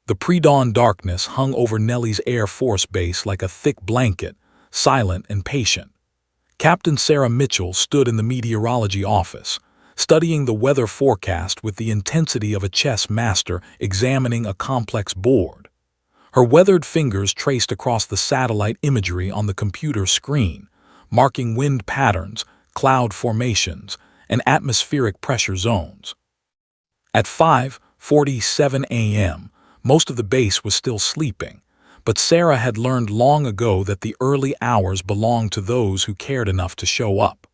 The pre-dawn darkness hung over Nellie's Air Force Base like a thick blanket, silent and patient. Captain Sarah Mitchell stood in the meteorology office, studying the weather forecast with the intensity of a chess master examining a complex board. Her weathered fingers traced across the satellite imagery on the computer screen, marking wind patterns, cloud formations, and atmospheric pressure zones. At 5:47 a.m., most of the base was still sleeping, but Sarah had learned long ago that the early hours belonged to those who cared enough to show up.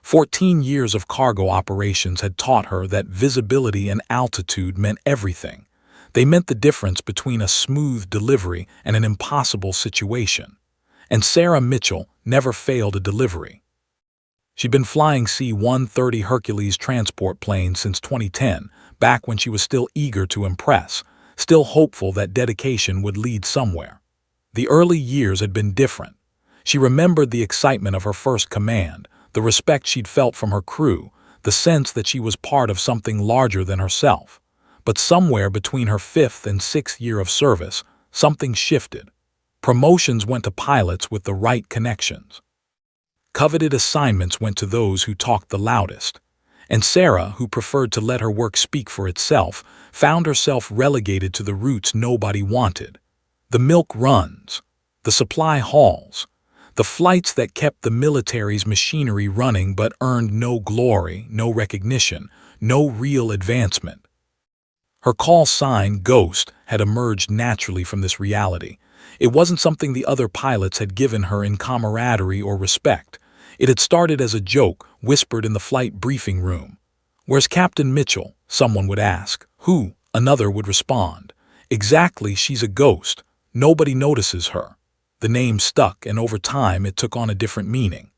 14 years of cargo operations had taught her that visibility and altitude meant everything. They meant the difference between a smooth delivery and an impossible situation. And Sarah Mitchell never failed a delivery. She'd been flying C-130 Hercules transport planes since 2010, back when she was still eager to impress, still hopeful that dedication would lead somewhere. The early years had been different. She remembered the excitement of her first command, the respect she'd felt from her crew, the sense that she was part of something larger than herself. But somewhere between her 5th and 6th year of service, something shifted. Promotions went to pilots with the right connections. Coveted assignments went to those who talked the loudest. And Sarah, who preferred to let her work speak for itself, found herself relegated to the routes nobody wanted. The milk runs, the supply hauls, the flights that kept the military's machinery running but earned no glory, no recognition, no real advancement. Her call sign, Ghost, had emerged naturally from this reality. It wasn't something the other pilots had given her in camaraderie or respect. It had started as a joke, whispered in the flight briefing room. "Where's Captain Mitchell?" someone would ask. "Who?" another would respond. "Exactly, she's a ghost. Nobody notices her." The name stuck, and over time it took on a different meaning.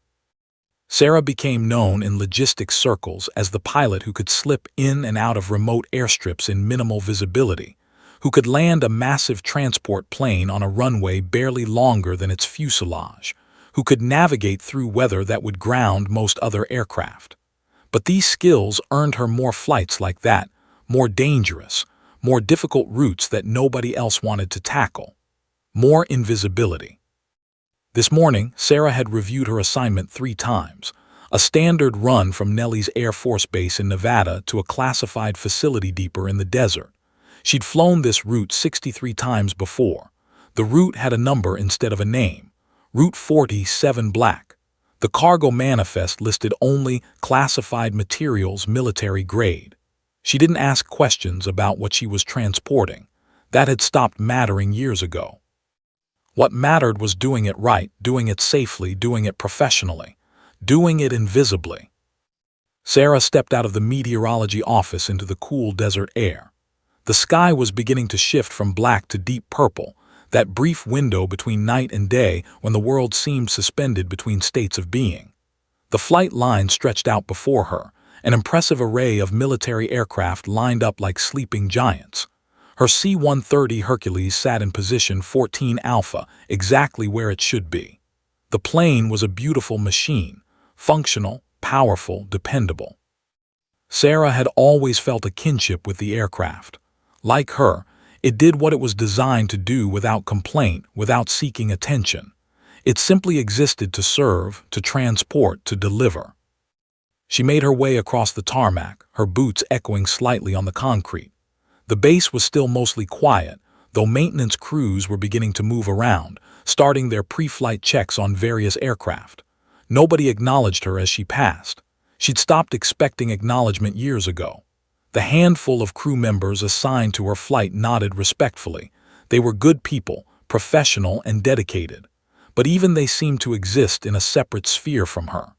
Sarah became known in logistics circles as the pilot who could slip in and out of remote airstrips in minimal visibility, who could land a massive transport plane on a runway barely longer than its fuselage, who could navigate through weather that would ground most other aircraft. But these skills earned her more flights like that, more dangerous, more difficult routes that nobody else wanted to tackle, more invisibility. This morning, Sarah had reviewed her assignment 3 times, a standard run from Nellie's Air Force Base in Nevada to a classified facility deeper in the desert. She'd flown this route 63 times before. The route had a number instead of a name. Route 47 Black. The cargo manifest listed only classified materials military grade. She didn't ask questions about what she was transporting. That had stopped mattering years ago. What mattered was doing it right, doing it safely, doing it professionally, doing it invisibly. Sarah stepped out of the meteorology office into the cool desert air. The sky was beginning to shift from black to deep purple, that brief window between night and day when the world seemed suspended between states of being. The flight line stretched out before her, an impressive array of military aircraft lined up like sleeping giants. Her C-130 Hercules sat in position 14 Alpha, exactly where it should be. The plane was a beautiful machine, functional, powerful, dependable. Sarah had always felt a kinship with the aircraft. Like her, it did what it was designed to do without complaint, without seeking attention. It simply existed to serve, to transport, to deliver. She made her way across the tarmac, her boots echoing slightly on the concrete. The base was still mostly quiet, though maintenance crews were beginning to move around, starting their pre-flight checks on various aircraft. Nobody acknowledged her as she passed. She'd stopped expecting acknowledgement years ago. The handful of crew members assigned to her flight nodded respectfully. They were good people, professional and dedicated. But even they seemed to exist in a separate sphere from her.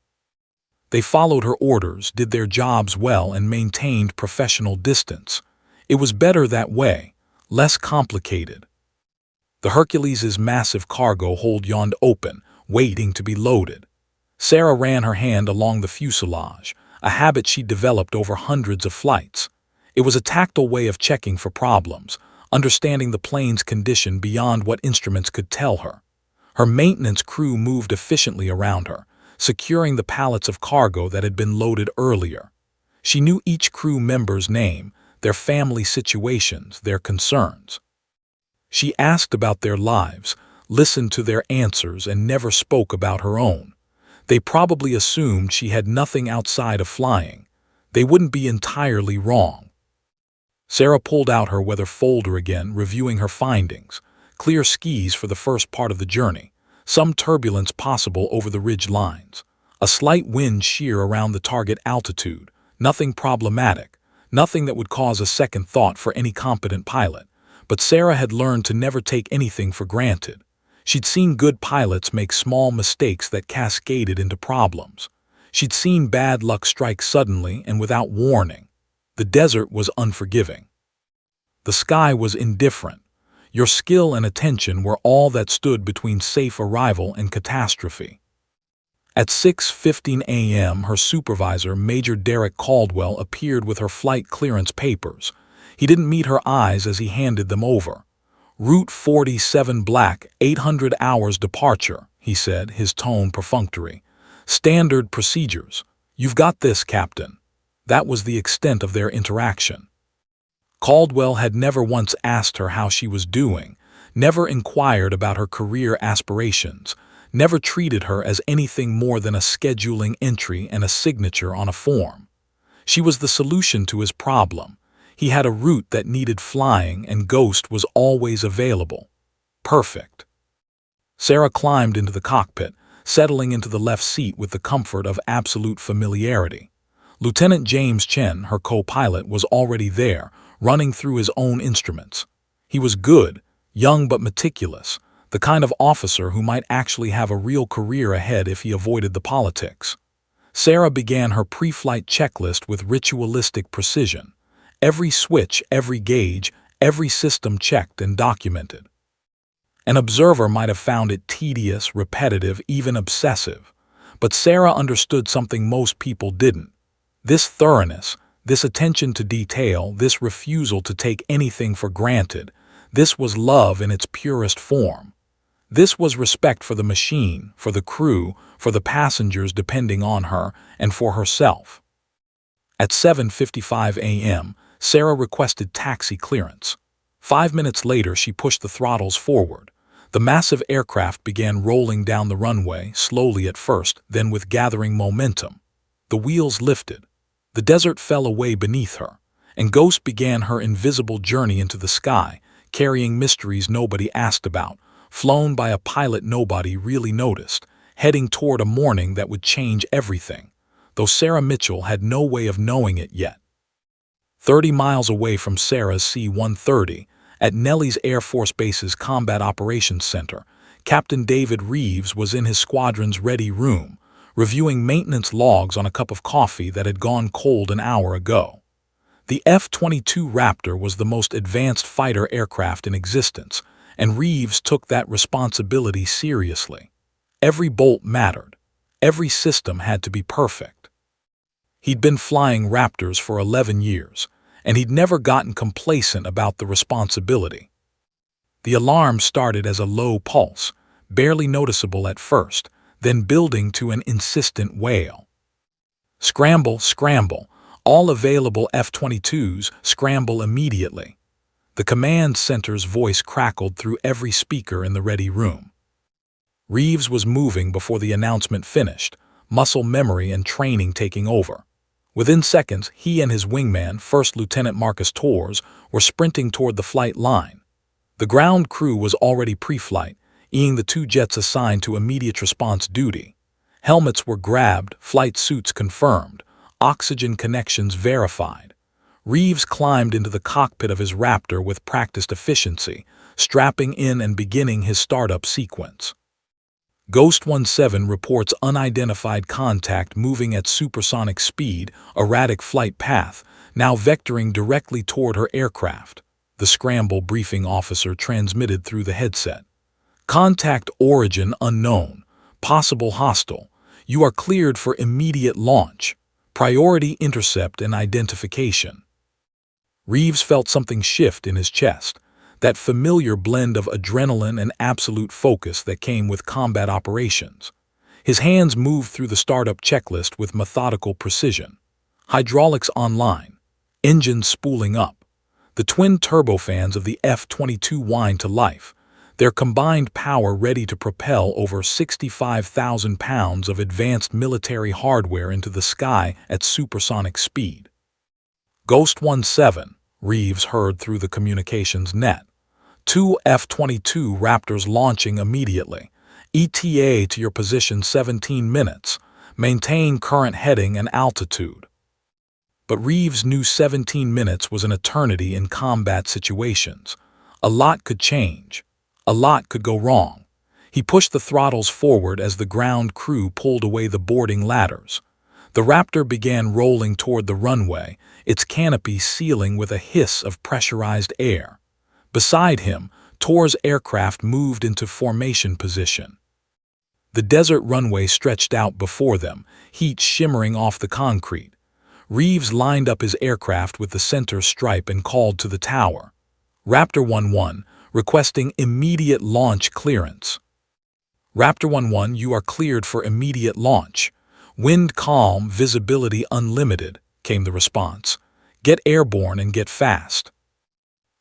They followed her orders, did their jobs well, and maintained professional distance. It was better that way, less complicated. The Hercules' massive cargo hold yawned open, waiting to be loaded. Sarah ran her hand along the fuselage, a habit she'd developed over hundreds of flights. It was a tactile way of checking for problems, understanding the plane's condition beyond what instruments could tell her. Her maintenance crew moved efficiently around her, securing the pallets of cargo that had been loaded earlier. She knew each crew member's name, their family situations, their concerns. She asked about their lives, listened to their answers, and never spoke about her own. They probably assumed she had nothing outside of flying. They wouldn't be entirely wrong. Sarah pulled out her weather folder again, reviewing her findings. Clear skies for the first part of the journey. Some turbulence possible over the ridge lines. A slight wind shear around the target altitude. Nothing problematic. Nothing that would cause a second thought for any competent pilot. But Sarah had learned to never take anything for granted. She'd seen good pilots make small mistakes that cascaded into problems. She'd seen bad luck strike suddenly and without warning. The desert was unforgiving. The sky was indifferent. Your skill and attention were all that stood between safe arrival and catastrophe. At 6:15 a.m., her supervisor, Major Derek Caldwell, appeared with her flight clearance papers. He didn't meet her eyes as he handed them over. "Route 47 Black, 800 hours departure," he said, his tone perfunctory. "Standard procedures. You've got this, Captain." That was the extent of their interaction. Caldwell had never once asked her how she was doing, never inquired about her career aspirations, never treated her as anything more than a scheduling entry and a signature on a form. She was the solution to his problem. He had a route that needed flying, and Ghost was always available. Perfect. Sarah climbed into the cockpit, settling into the left seat with the comfort of absolute familiarity. Lieutenant James Chen, her co-pilot, was already there, running through his own instruments. He was good, young but meticulous, the kind of officer who might actually have a real career ahead if he avoided the politics. Sarah began her pre-flight checklist with ritualistic precision. Every switch, every gauge, every system checked and documented. An observer might have found it tedious, repetitive, even obsessive. But Sarah understood something most people didn't. This thoroughness, this attention to detail, this refusal to take anything for granted, this was love in its purest form. This was respect for the machine, for the crew, for the passengers depending on her, and for herself. At 7:55 a.m., Sarah requested taxi clearance. 5 minutes later, she pushed the throttles forward. The massive aircraft began rolling down the runway, slowly at first, then with gathering momentum. The wheels lifted. The desert fell away beneath her, and Ghost began her invisible journey into the sky, carrying mysteries nobody asked about, flown by a pilot nobody really noticed, heading toward a morning that would change everything, though Sarah Mitchell had no way of knowing it yet. 30 miles away from Sarah's C-130, at Nellis Air Force Base's Combat Operations Center, Captain David Reeves was in his squadron's ready room, reviewing maintenance logs on a cup of coffee that had gone cold an hour ago. The F-22 Raptor was the most advanced fighter aircraft in existence, and Reeves took that responsibility seriously. Every bolt mattered. Every system had to be perfect. He'd been flying Raptors for 11 years, and he'd never gotten complacent about the responsibility. The alarm started as a low pulse, barely noticeable at first, then building to an insistent wail. "Scramble, scramble. All available F-22s, scramble immediately." The command center's voice crackled through every speaker in the ready room. Reeves was moving before the announcement finished, muscle memory and training taking over. Within seconds, he and his wingman, First Lieutenant Marcus Torres, were sprinting toward the flight line. The ground crew was already pre-flight, eyeing the 2 jets assigned to immediate response duty. Helmets were grabbed, flight suits confirmed, oxygen connections verified. Reeves climbed into the cockpit of his Raptor with practiced efficiency, strapping in and beginning his startup sequence. Ghost 17 reports unidentified contact moving at supersonic speed, erratic flight path, now vectoring directly toward her aircraft. The scramble briefing officer transmitted through the headset. "Contact origin unknown. Possible hostile. You are cleared for immediate launch. Priority intercept and identification." Reeves felt something shift in his chest, that familiar blend of adrenaline and absolute focus that came with combat operations. His hands moved through the startup checklist with methodical precision. Hydraulics online. Engines spooling up. The twin turbofans of the F-22 whined to life, their combined power ready to propel over 65,000 pounds of advanced military hardware into the sky at supersonic speed. Ghost 17, Reeves heard through the communications net. 2 F-22 Raptors launching immediately. ETA to your position 17 minutes. Maintain current heading and altitude. But Reeves knew 17 minutes was an eternity in combat situations. A lot could change. A lot could go wrong. He pushed the throttles forward as the ground crew pulled away the boarding ladders. The Raptor began rolling toward the runway, its canopy sealing with a hiss of pressurized air. Beside him, Tor's aircraft moved into formation position. The desert runway stretched out before them, heat shimmering off the concrete. Reeves lined up his aircraft with the center stripe and called to the tower. Raptor 11, requesting immediate launch clearance. Raptor 11, you are cleared for immediate launch. Wind calm, visibility unlimited, came the response. Get airborne and get fast.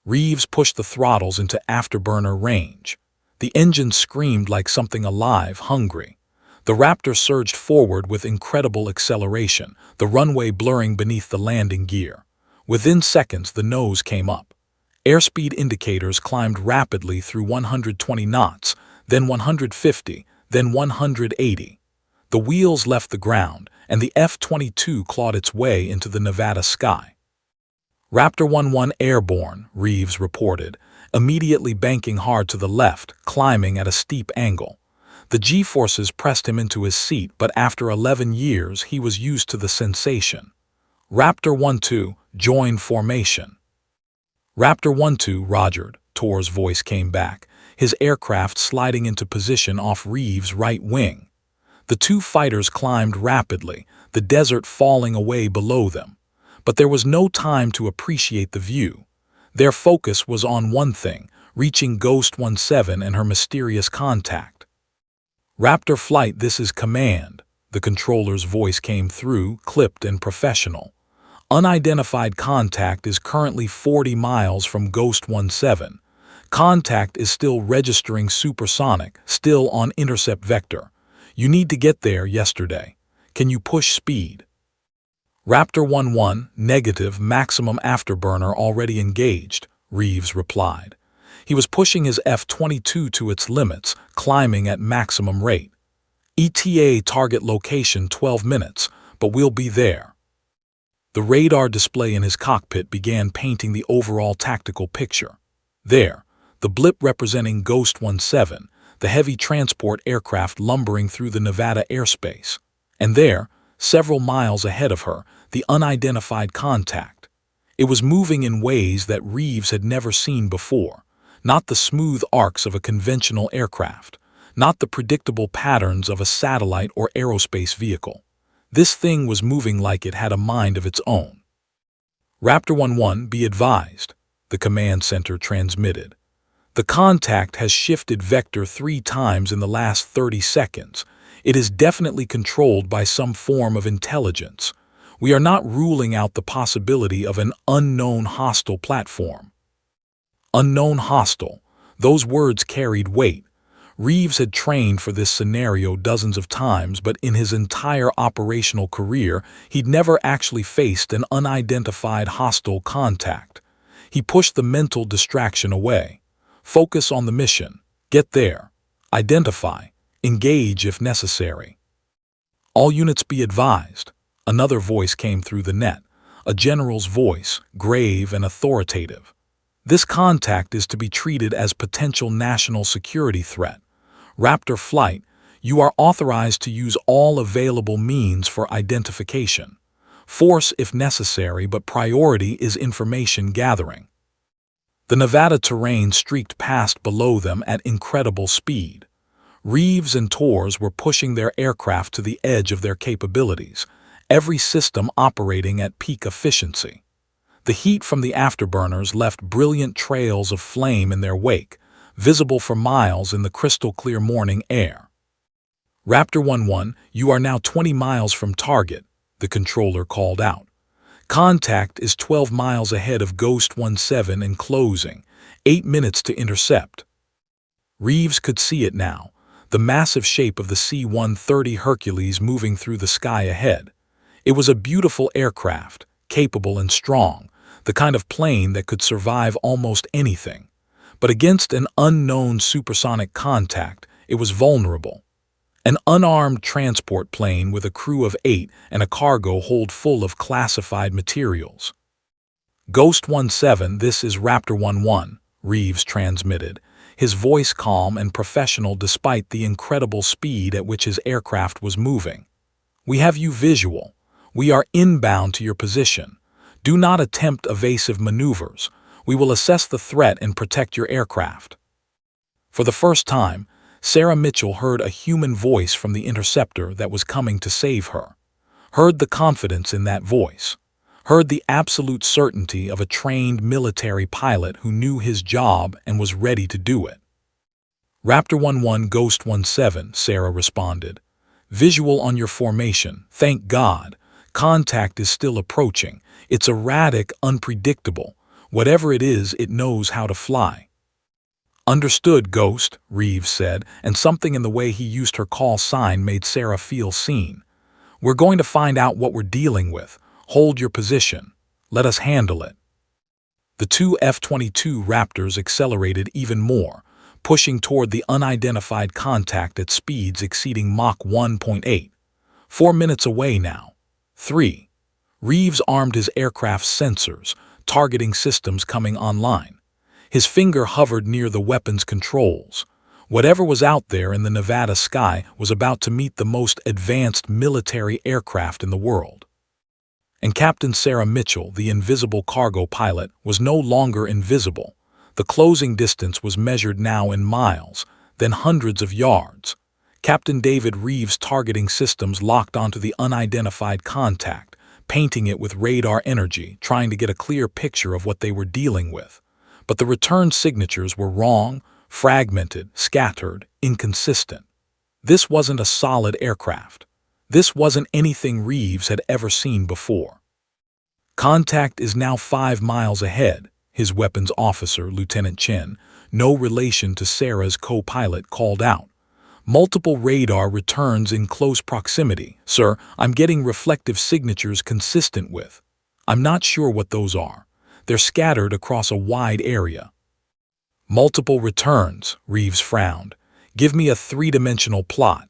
Reeves pushed the throttles into afterburner range. The engine screamed like something alive, hungry. The Raptor surged forward with incredible acceleration, the runway blurring beneath the landing gear. Within seconds, the nose came up. Airspeed indicators climbed rapidly through 120 knots, then 150, then 180. The wheels left the ground, and the F-22 clawed its way into the Nevada sky. Raptor 11 airborne, Reeves reported, immediately banking hard to the left, climbing at a steep angle. The G-forces pressed him into his seat, but after 11 years he was used to the sensation. Raptor 12, join formation. Raptor 12 rogered, Tor's voice came back, his aircraft sliding into position off Reeves' right wing. The two fighters climbed rapidly, the desert falling away below them. But there was no time to appreciate the view. Their focus was on one thing, reaching Ghost 17 and her mysterious contact. Raptor Flight, this is command. The controller's voice came through, clipped and professional. Unidentified contact is currently 40 miles from Ghost 17. Contact is still registering supersonic, still on intercept vector. You need to get there yesterday. Can you push speed? Raptor 11, negative, maximum afterburner already engaged, Reeves replied. He was pushing his F-22 to its limits, climbing at maximum rate. ETA target location 12 minutes, but we'll be there. The radar display in his cockpit began painting the overall tactical picture. There, the blip representing Ghost 17, the heavy transport aircraft lumbering through the Nevada airspace. And there, several miles ahead of her, the unidentified contact. It was moving in ways that Reeves had never seen before, not the smooth arcs of a conventional aircraft, not the predictable patterns of a satellite or aerospace vehicle. This thing was moving like it had a mind of its own. Raptor 11, be advised, the command center transmitted. The contact has shifted vector 3 times in the last 30 seconds. It is definitely controlled by some form of intelligence. We are not ruling out the possibility of an unknown hostile platform. Unknown hostile. Those words carried weight. Reeves had trained for this scenario dozens of times, but in his entire operational career, he'd never actually faced an unidentified hostile contact. He pushed the mental distraction away. Focus on the mission. Get there. Identify. Engage if necessary. All units be advised. Another voice came through the net, a general's voice, grave and authoritative. This contact is to be treated as potential national security threat. Raptor Flight, you are authorized to use all available means for identification. Force if necessary, but priority is information gathering. The Nevada terrain streaked past below them at incredible speed. Reeves and Tors were pushing their aircraft to the edge of their capabilities, every system operating at peak efficiency. The heat from the afterburners left brilliant trails of flame in their wake, visible for miles in the crystal-clear morning air. Raptor 11, you are now 20 miles from target, the controller called out. Contact is 12 miles ahead of Ghost 17 and closing, 8 minutes to intercept. Reeves could see it now, the massive shape of the C-130 Hercules moving through the sky ahead. It was a beautiful aircraft, capable and strong, the kind of plane that could survive almost anything. But against an unknown supersonic contact, it was vulnerable. An unarmed transport plane with a crew of 8 and a cargo hold full of classified materials. Ghost 17, this is Raptor 11, Reeves transmitted, his voice calm and professional despite the incredible speed at which his aircraft was moving. We have you visual. We are inbound to your position. Do not attempt evasive maneuvers. We will assess the threat and protect your aircraft. For the first time, Sarah Mitchell heard a human voice from the interceptor that was coming to save her. Heard the confidence in that voice. Heard the absolute certainty of a trained military pilot who knew his job and was ready to do it. Raptor 11 Ghost 17, Sarah responded. Visual on your formation, thank God. Contact is still approaching. It's erratic, unpredictable. Whatever it is, it knows how to fly. Understood, Ghost, Reeves said, and something in the way he used her call sign made Sarah feel seen. We're going to find out what we're dealing with. Hold your position. Let us handle it. The two F-22 Raptors accelerated even more, pushing toward the unidentified contact at speeds exceeding Mach 1.8. 4 minutes away now. 3. Reeves armed his aircraft's sensors, targeting systems coming online. His finger hovered near the weapon's controls. Whatever was out there in the Nevada sky was about to meet the most advanced military aircraft in the world. And Captain Sarah Mitchell, the invisible cargo pilot, was no longer invisible. The closing distance was measured now in miles, then hundreds of yards. Captain David Reeves' targeting systems locked onto the unidentified contact, painting it with radar energy, trying to get a clear picture of what they were dealing with. But the return signatures were wrong, fragmented, scattered, inconsistent. This wasn't a solid aircraft. This wasn't anything Reeves had ever seen before. Contact is now 5 miles ahead, his weapons officer, Lieutenant Chen, no relation to Sarah's co-pilot, called out. Multiple radar returns in close proximity. Sir, I'm getting reflective signatures consistent with. I'm not sure what those are. They're scattered across a wide area. Multiple returns, Reeves frowned. Give me a 3-dimensional plot.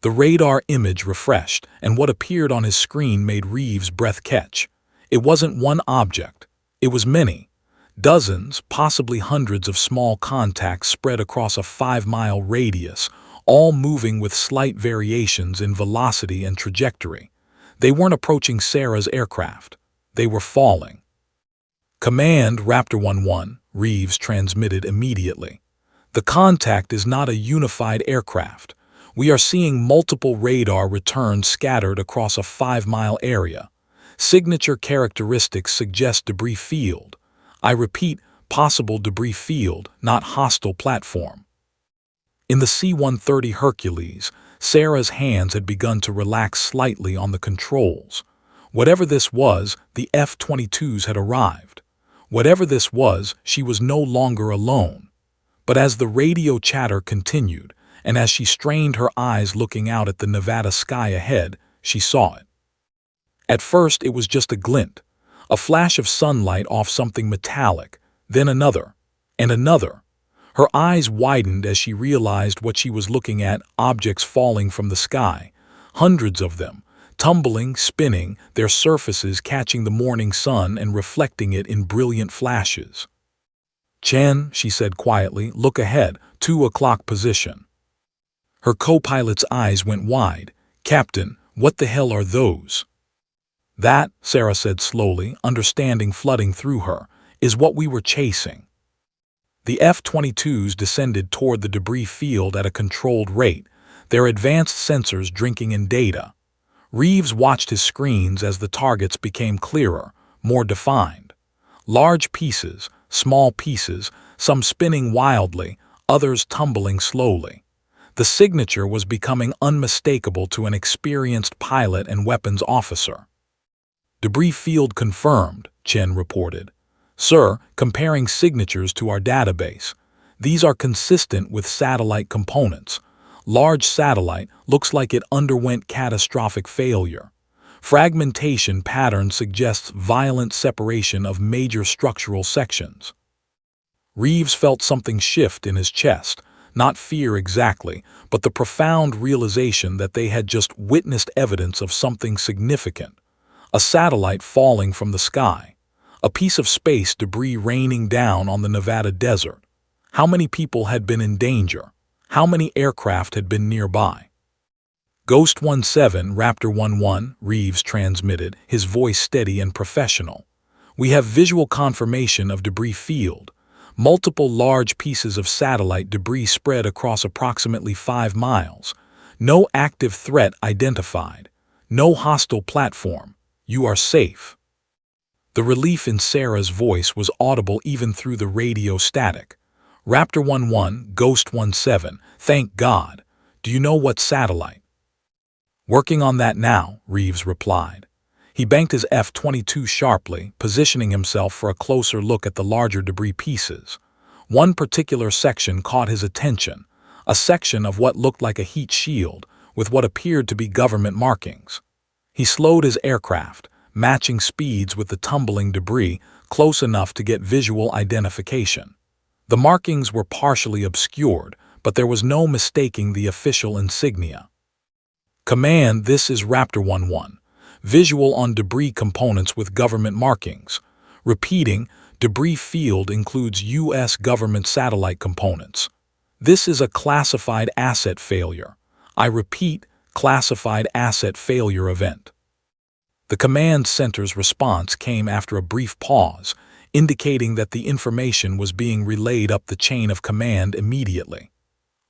The radar image refreshed, and what appeared on his screen made Reeves' breath catch. It wasn't one object. It was many. Dozens, possibly hundreds of small contacts spread across a 5-mile radius, all moving with slight variations in velocity and trajectory. They weren't approaching Sarah's aircraft. They were falling. Command, Raptor 11, Reeves transmitted immediately. The contact is not a unified aircraft. We are seeing multiple radar returns scattered across a 5-mile area. Signature characteristics suggest debris field. I repeat, possible debris field, not hostile platform. In the C-130 Hercules, Sarah's hands had begun to relax slightly on the controls. Whatever this was, the F-22s had arrived. Whatever this was, she was no longer alone. But as the radio chatter continued, and as she strained her eyes looking out at the Nevada sky ahead, she saw it. At first, it was just a glint, a flash of sunlight off something metallic, then another, and another. Her eyes widened as she realized what she was looking at, objects falling from the sky, hundreds of them, tumbling, spinning, their surfaces catching the morning sun and reflecting it in brilliant flashes. Chen, she said quietly, look ahead, 2 o'clock position. Her co-pilot's eyes went wide. Captain, what the hell are those? That, Sarah said slowly, understanding flooding through her, is what we were chasing. The F-22s descended toward the debris field at a controlled rate, their advanced sensors drinking in data. Reeves watched his screens as the targets became clearer, more defined. Large pieces, small pieces, some spinning wildly, others tumbling slowly. The signature was becoming unmistakable to an experienced pilot and weapons officer. Debris field confirmed, Chen reported. Sir, comparing signatures to our database. These are consistent with satellite components. Large satellite looks like it underwent catastrophic failure. Fragmentation pattern suggests violent separation of major structural sections. Reeves felt something shift in his chest, not fear exactly, but the profound realization that they had just witnessed evidence of something significant. A satellite falling from the sky. A piece of space debris raining down on the Nevada desert. How many people had been in danger? How many aircraft had been nearby? Ghost 17, Raptor 11, Reeves transmitted, his voice steady and professional. We have visual confirmation of debris field. Multiple large pieces of satellite debris spread across approximately 5 miles. No active threat identified. No hostile platform. You are safe. The relief in Sarah's voice was audible even through the radio static. Raptor 11, Ghost 17, thank God. Do you know what satellite? Working on that now, Reeves replied. He banked his F-22 sharply, positioning himself for a closer look at the larger debris pieces. One particular section caught his attention, a section of what looked like a heat shield, with what appeared to be government markings. He slowed his aircraft, matching speeds with the tumbling debris, close enough to get visual identification. The markings were partially obscured, but there was no mistaking the official insignia. Command, this is Raptor 11. Visual on debris components with government markings. Repeating, debris field includes U.S. government satellite components. This is a classified asset failure. I repeat, classified asset failure event. The command center's response came after a brief pause, indicating that the information was being relayed up the chain of command immediately.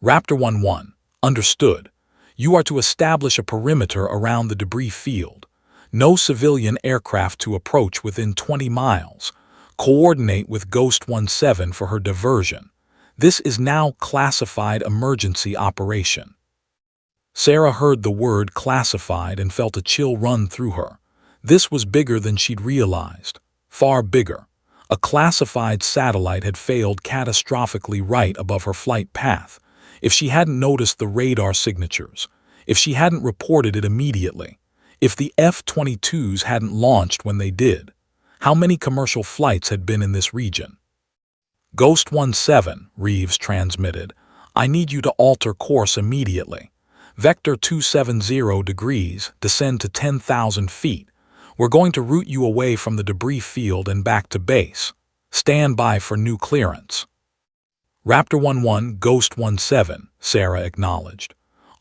Raptor 11, understood. You are to establish a perimeter around the debris field. No civilian aircraft to approach within 20 miles. Coordinate with Ghost 17 for her diversion. This is now classified emergency operation. Sarah heard the word classified and felt a chill run through her. This was bigger than she'd realized. Far bigger. A classified satellite had failed catastrophically right above her flight path. If she hadn't noticed the radar signatures, if she hadn't reported it immediately, if the F-22s hadn't launched when they did, how many commercial flights had been in this region? Ghost 17, Reeves transmitted, I need you to alter course immediately. Vector 270 degrees, descend to 10,000 feet. We're going to route you away from the debris field and back to base. Stand by for new clearance. Raptor 11, Ghost 17, Sarah acknowledged.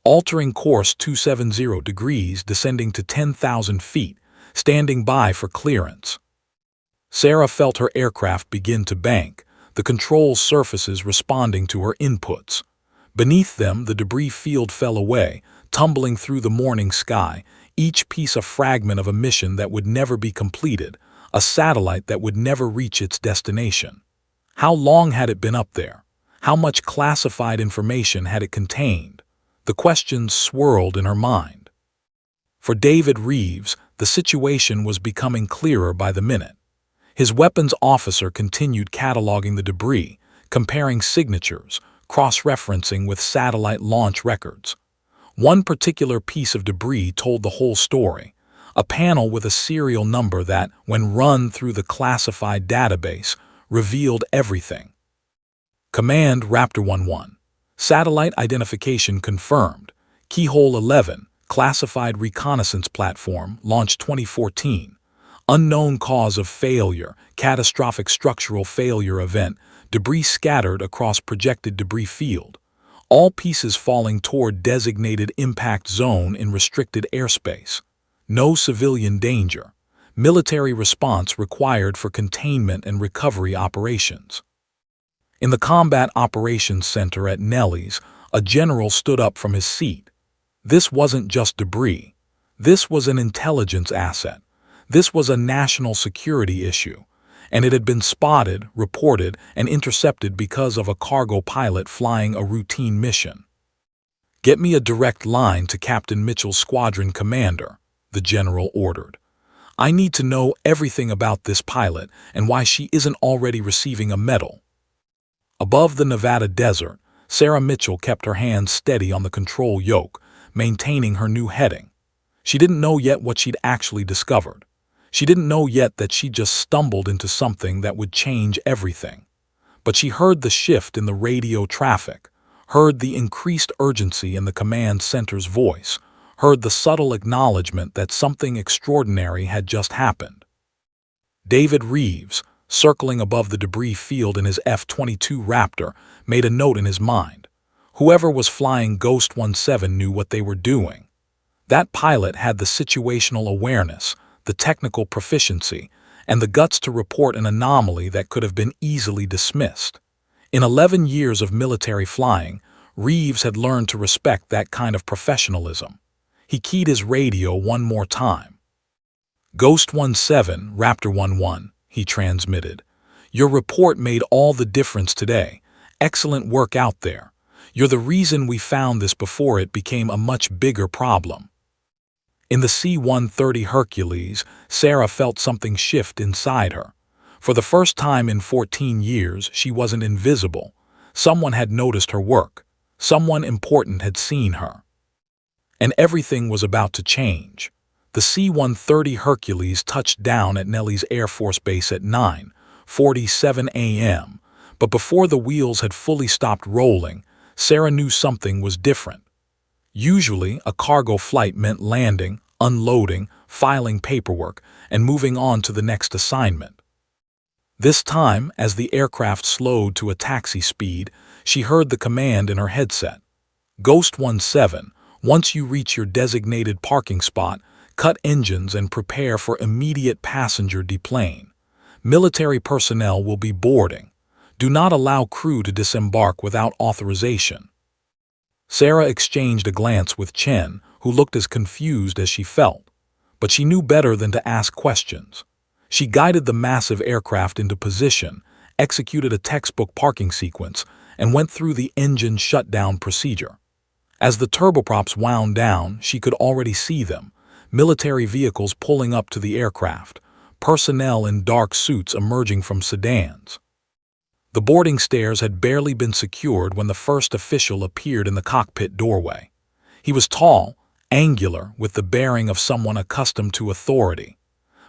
Altering course 270 degrees, descending to 10,000 feet, standing by for clearance. Sarah felt her aircraft begin to bank, the control surfaces responding to her inputs. Beneath them, the debris field fell away, tumbling through the morning sky, each piece a fragment of a mission that would never be completed, a satellite that would never reach its destination. How long had it been up there? How much classified information had it contained? The questions swirled in her mind. For David Reeves, the situation was becoming clearer by the minute. His weapons officer continued cataloging the debris, comparing signatures, cross-referencing with satellite launch records. One particular piece of debris told the whole story, a panel with a serial number that, when run through the classified database, revealed everything. Command Raptor 11. Satellite identification confirmed. Keyhole 11, classified reconnaissance platform, launched 2014. Unknown cause of failure, catastrophic structural failure event, debris scattered across projected debris field. All pieces falling toward designated impact zone in restricted airspace. No civilian danger. Military response required for containment and recovery operations. In the Combat Operations Center at Nellie's, a general stood up from his seat. This wasn't just debris. This was an intelligence asset. This was a national security issue, and it had been spotted, reported, and intercepted because of a cargo pilot flying a routine mission. Get me a direct line to Captain Mitchell's squadron commander, the general ordered. I need to know everything about this pilot and why she isn't already receiving a medal." Above the Nevada desert, Sarah Mitchell kept her hands steady on the control yoke, maintaining her new heading. She didn't know yet what she'd actually discovered. She didn't know yet that she'd just stumbled into something that would change everything. But she heard the shift in the radio traffic, heard the increased urgency in the command center's voice, heard the subtle acknowledgement that something extraordinary had just happened. David Reeves, circling above the debris field in his F-22 Raptor, made a note in his mind. Whoever was flying Ghost 17 knew what they were doing. That pilot had the situational awareness, the technical proficiency, and the guts to report an anomaly that could have been easily dismissed. In 11 years of military flying, Reeves had learned to respect that kind of professionalism. He keyed his radio one more time. "Ghost 17, Raptor 11, he transmitted. "Your report made all the difference today. Excellent work out there. You're the reason we found this before it became a much bigger problem." In the C-130 Hercules, Sarah felt something shift inside her. For the first time in 14 years, she wasn't invisible. Someone had noticed her work. Someone important had seen her. And everything was about to change. The C-130 Hercules touched down at Nellis Air Force Base at 9:47 a.m., but before the wheels had fully stopped rolling, Sarah knew something was different. Usually, a cargo flight meant landing, unloading, filing paperwork, and moving on to the next assignment. This time, as the aircraft slowed to a taxi speed, she heard the command in her headset. "Ghost 17, once you reach your designated parking spot, cut engines and prepare for immediate passenger deplane. Military personnel will be boarding. Do not allow crew to disembark without authorization." Sarah exchanged a glance with Chen, who looked as confused as she felt. But she knew better than to ask questions. She guided the massive aircraft into position, executed a textbook parking sequence, and went through the engine shutdown procedure. As the turboprops wound down, she could already see them, military vehicles pulling up to the aircraft, personnel in dark suits emerging from sedans. The boarding stairs had barely been secured when the first official appeared in the cockpit doorway. He was tall, angular, with the bearing of someone accustomed to authority.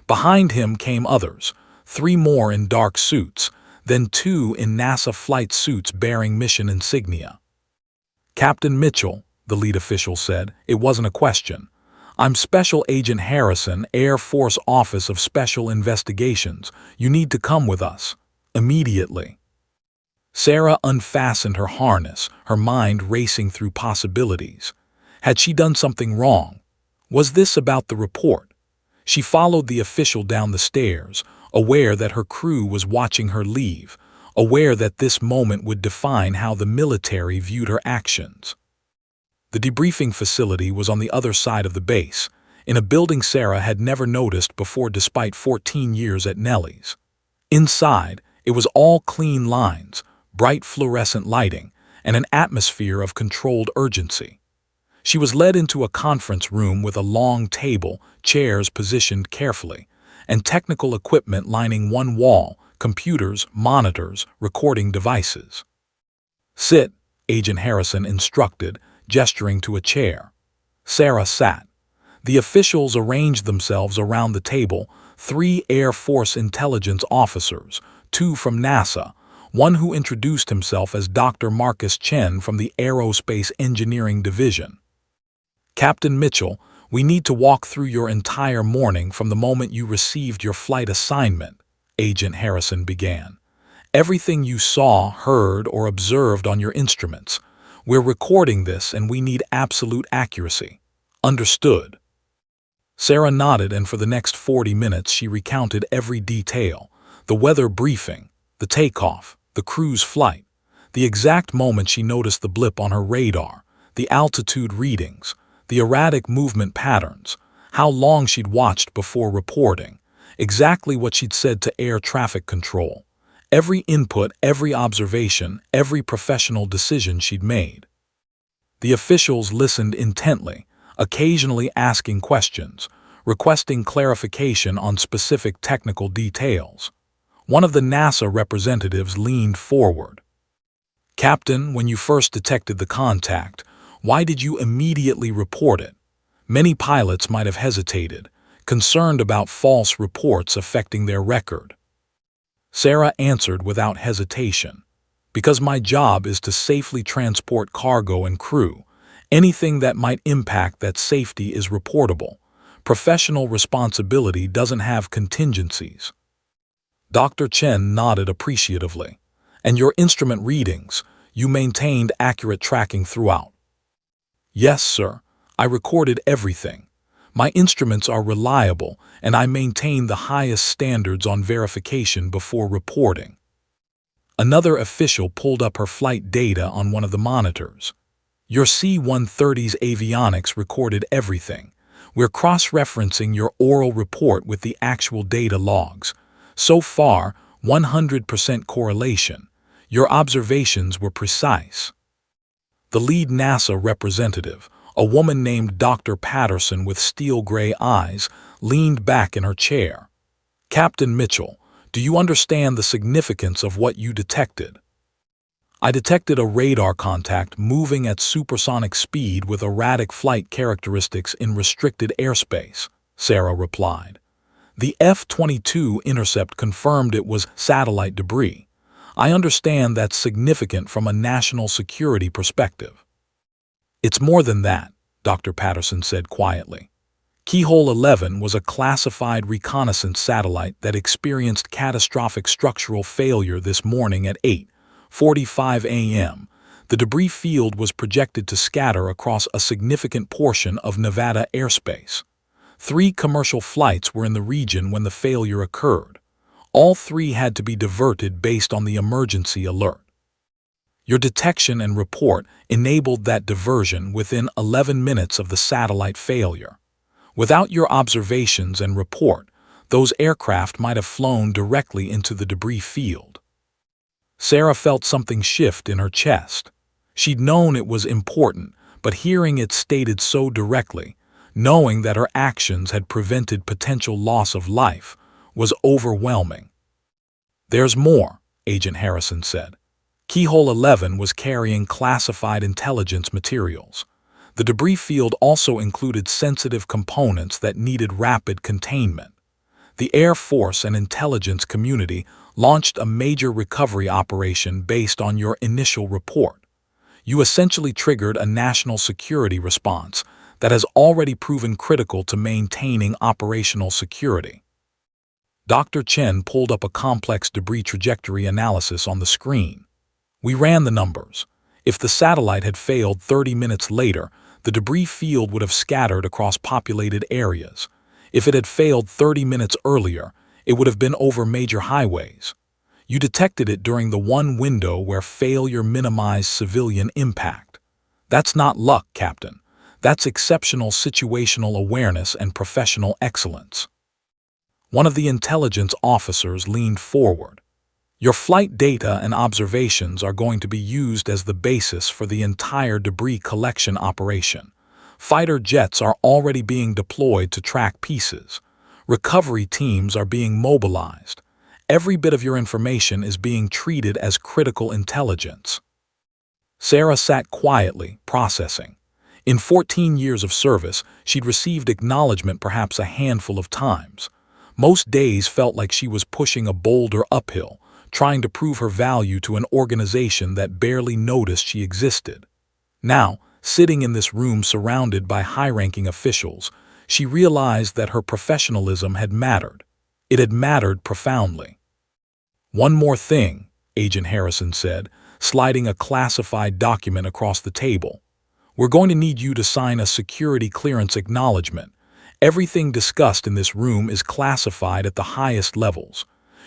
Behind him came others, 3 more in dark suits, then 2 in NASA flight suits bearing mission insignia. "Captain Mitchell," the lead official said, it wasn't a question. "I'm Special Agent Harrison, Air Force Office of Special Investigations. You need to come with us. Immediately." Sarah unfastened her harness, her mind racing through possibilities. Had she done something wrong? Was this about the report? She followed the official down the stairs, aware that her crew was watching her leave, aware that this moment would define how the military viewed her actions. The debriefing facility was on the other side of the base, in a building Sarah had never noticed before despite 14 years at Nellis. Inside, it was all clean lines, bright fluorescent lighting, and an atmosphere of controlled urgency. She was led into a conference room with a long table, chairs positioned carefully, and technical equipment lining one wall, computers, monitors, recording devices. "Sit," Agent Harrison instructed, gesturing to a chair. Sarah sat. The officials arranged themselves around the table, 3 Air Force intelligence officers, 2 from NASA, one who introduced himself as Dr. Marcus Chen from the Aerospace Engineering Division. "Captain Mitchell, we need to walk through your entire morning from the moment you received your flight assignment," Agent Harrison began. "Everything you saw, heard, or observed on your instruments. We're recording this and we need absolute accuracy. Understood?" Sarah nodded, and for the next 40 minutes she recounted every detail: the weather briefing, the takeoff, the crew's flight, the exact moment she noticed the blip on her radar, the altitude readings, the erratic movement patterns, how long she'd watched before reporting, exactly what she'd said to air traffic control, every input, every observation, every professional decision she'd made. The officials listened intently, occasionally asking questions, requesting clarification on specific technical details. One of the NASA representatives leaned forward. "Captain, when you first detected the contact, why did you immediately report it? Many pilots might have hesitated, concerned about false reports affecting their record." Sarah answered without hesitation. "Because my job is to safely transport cargo and crew. Anything that might impact that safety is reportable. Professional responsibility doesn't have contingencies." Dr. Chen nodded appreciatively. "And your instrument readings, you maintained accurate tracking throughout?" "Yes, sir. I recorded everything. My instruments are reliable, and I maintain the highest standards on verification before reporting." Another official pulled up her flight data on one of the monitors. "Your C-130's avionics recorded everything. We're cross-referencing your oral report with the actual data logs. So far, 100% correlation. Your observations were precise." The lead NASA representative, a woman named Dr. Patterson with steel-gray eyes, leaned back in her chair. "Captain Mitchell, do you understand the significance of what you detected?" "I detected a radar contact moving at supersonic speed with erratic flight characteristics in restricted airspace," Sarah replied. "The F-22 intercept confirmed it was satellite debris. I understand that's significant from a national security perspective." "It's more than that," Dr. Patterson said quietly. Keyhole 11 was a classified reconnaissance satellite that experienced catastrophic structural failure this morning at 8:45 a.m. The debris field was projected to scatter across a significant portion of Nevada airspace. 3 commercial flights were in the region when the failure occurred. All 3 had to be diverted based on the emergency alert. Your detection and report enabled that diversion within 11 minutes of the satellite failure. Without your observations and report, those aircraft might have flown directly into the debris field. Sarah felt something shift in her chest. She'd known it was important, but hearing it stated so directly, knowing that her actions had prevented potential loss of life, was overwhelming. "There's more," Agent Harrison said. "Keyhole 11 was carrying classified intelligence materials. The debris field also included sensitive components that needed rapid containment. The Air Force and intelligence community launched a major recovery operation based on your initial report. You essentially triggered a national security response that has already proven critical to maintaining operational security." Dr. Chen pulled up a complex debris trajectory analysis on the screen. "We ran the numbers. If the satellite had failed 30 minutes later, the debris field would have scattered across populated areas. If it had failed 30 minutes earlier, it would have been over major highways. You detected it during the one window where failure minimized civilian impact. That's not luck, Captain. That's exceptional situational awareness and professional excellence." One of the intelligence officers leaned forward. "Your flight data and observations are going to be used as the basis for the entire debris collection operation. Fighter jets are already being deployed to track pieces. Recovery teams are being mobilized. Every bit of your information is being treated as critical intelligence." Sarah sat quietly, processing. In 14 years of service, she'd received acknowledgement perhaps a handful of times. Most days felt like she was pushing a boulder uphill, trying to prove her value to an organization that barely noticed she existed. Now, sitting in this room surrounded by high-ranking officials, she realized that her professionalism had mattered. It had mattered profoundly. "One more thing," Agent Harrison said, sliding a classified document across the table. "We're going to need you to sign a security clearance acknowledgement. Everything discussed in this room is classified at the highest levels.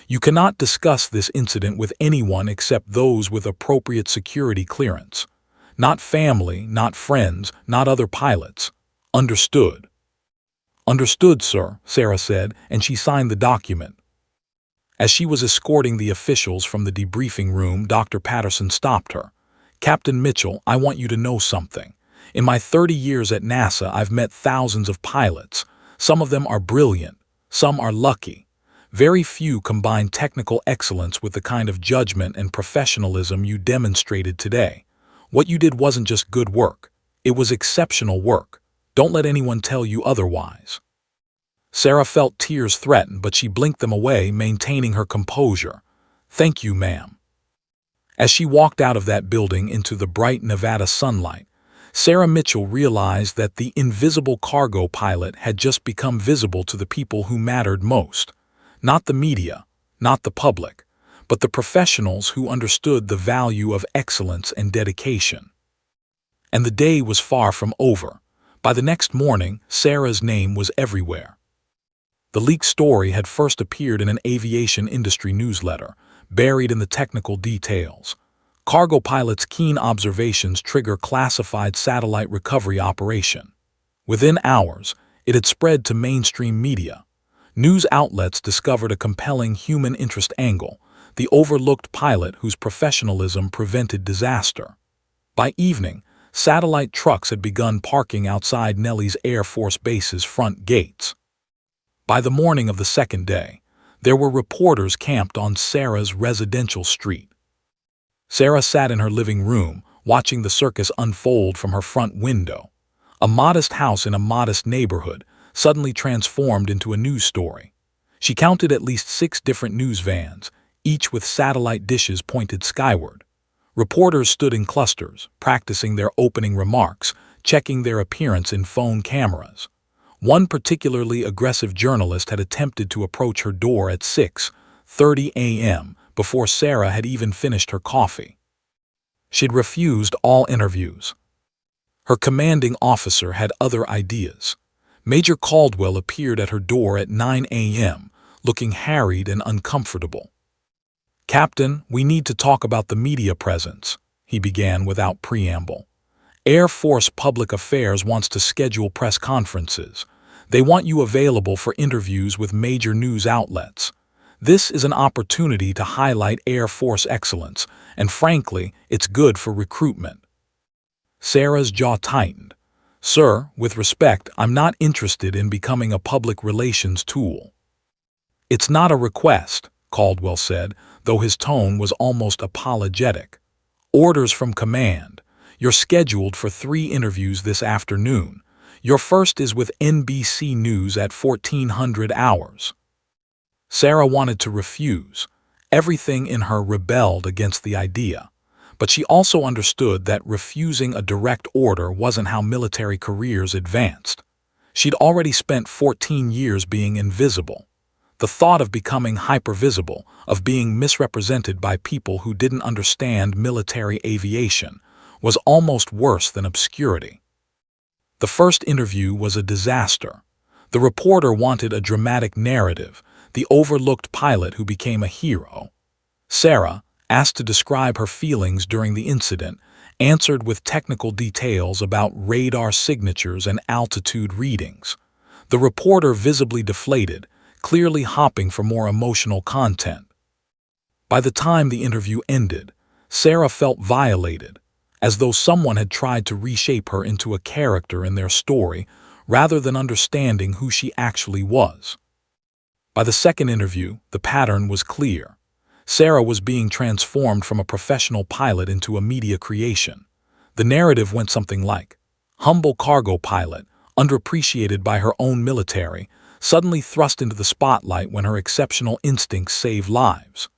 You cannot discuss this incident with anyone except those with appropriate security clearance. Not family, not friends, not other pilots. Understood?" "Understood, sir," Sarah said, and she signed the document. As she was escorting the officials from the debriefing room, Dr. Patterson stopped her. "Captain Mitchell, I want you to know something. In my 30 years at NASA, I've met thousands of pilots. Some of them are brilliant, some are lucky. Very few combine technical excellence with the kind of judgment and professionalism you demonstrated today. What you did wasn't just good work, it was exceptional work. Don't let anyone tell you otherwise. Sarah felt tears threaten, but she blinked them away, maintaining her composure. Thank you, ma'am. As she walked out of that building into the bright Nevada sunlight, Sarah Mitchell realized that the invisible cargo pilot had just become visible to the people who mattered most. Not the media, not the public, but the professionals who understood the value of excellence and dedication. And the day was far from over. By the next morning, Sarah's name was everywhere. The leaked story had first appeared in an aviation industry newsletter, buried in the technical details. Cargo pilot's keen observations trigger classified satellite recovery operation. Within hours, it had spread to mainstream media. News outlets discovered a compelling human interest angle, the overlooked pilot whose professionalism prevented disaster. By evening, satellite trucks had begun parking outside Nellie's Air Force Base's front gates. By the morning of the second day, there were reporters camped on Sarah's residential street. Sarah sat in her living room, watching the circus unfold from her front window. A modest house in a modest neighborhood suddenly transformed into a news story. She counted at least 6 different news vans, each with satellite dishes pointed skyward. Reporters stood in clusters, practicing their opening remarks, checking their appearance in phone cameras. One particularly aggressive journalist had attempted to approach her door at 6:30 a.m. before Sarah had even finished her coffee. She'd refused all interviews. Her commanding officer had other ideas. Major Caldwell appeared at her door at 9 a.m., looking harried and uncomfortable. "Captain, we need to talk about the media presence," he began without preamble. "Air Force Public Affairs wants to schedule press conferences. They want you available for interviews with major news outlets. This is an opportunity to highlight Air Force excellence, and frankly, it's good for recruitment." Sarah's jaw tightened. "Sir, with respect, I'm not interested in becoming a public relations tool." "It's not a request," Caldwell said, though his tone was almost apologetic. "Orders from command. You're scheduled for 3 interviews this afternoon. Your first is with NBC News at 1400 hours. Sarah wanted to refuse. Everything in her rebelled against the idea. But she also understood that refusing a direct order wasn't how military careers advanced. She'd already spent 14 years being invisible. The thought of becoming hypervisible, of being misrepresented by people who didn't understand military aviation, was almost worse than obscurity. The first interview was a disaster. The reporter wanted a dramatic narrative, the overlooked pilot who became a hero. Sarah, asked to describe her feelings during the incident, answered with technical details about radar signatures and altitude readings. The reporter visibly deflated, clearly hopping for more emotional content. By the time the interview ended, Sarah felt violated, as though someone had tried to reshape her into a character in their story rather than understanding who she actually was. By the second interview, the pattern was clear. Sarah was being transformed from a professional pilot into a media creation. The narrative went something like, humble cargo pilot, underappreciated by her own military, suddenly thrust into the spotlight when her exceptional instincts saved lives.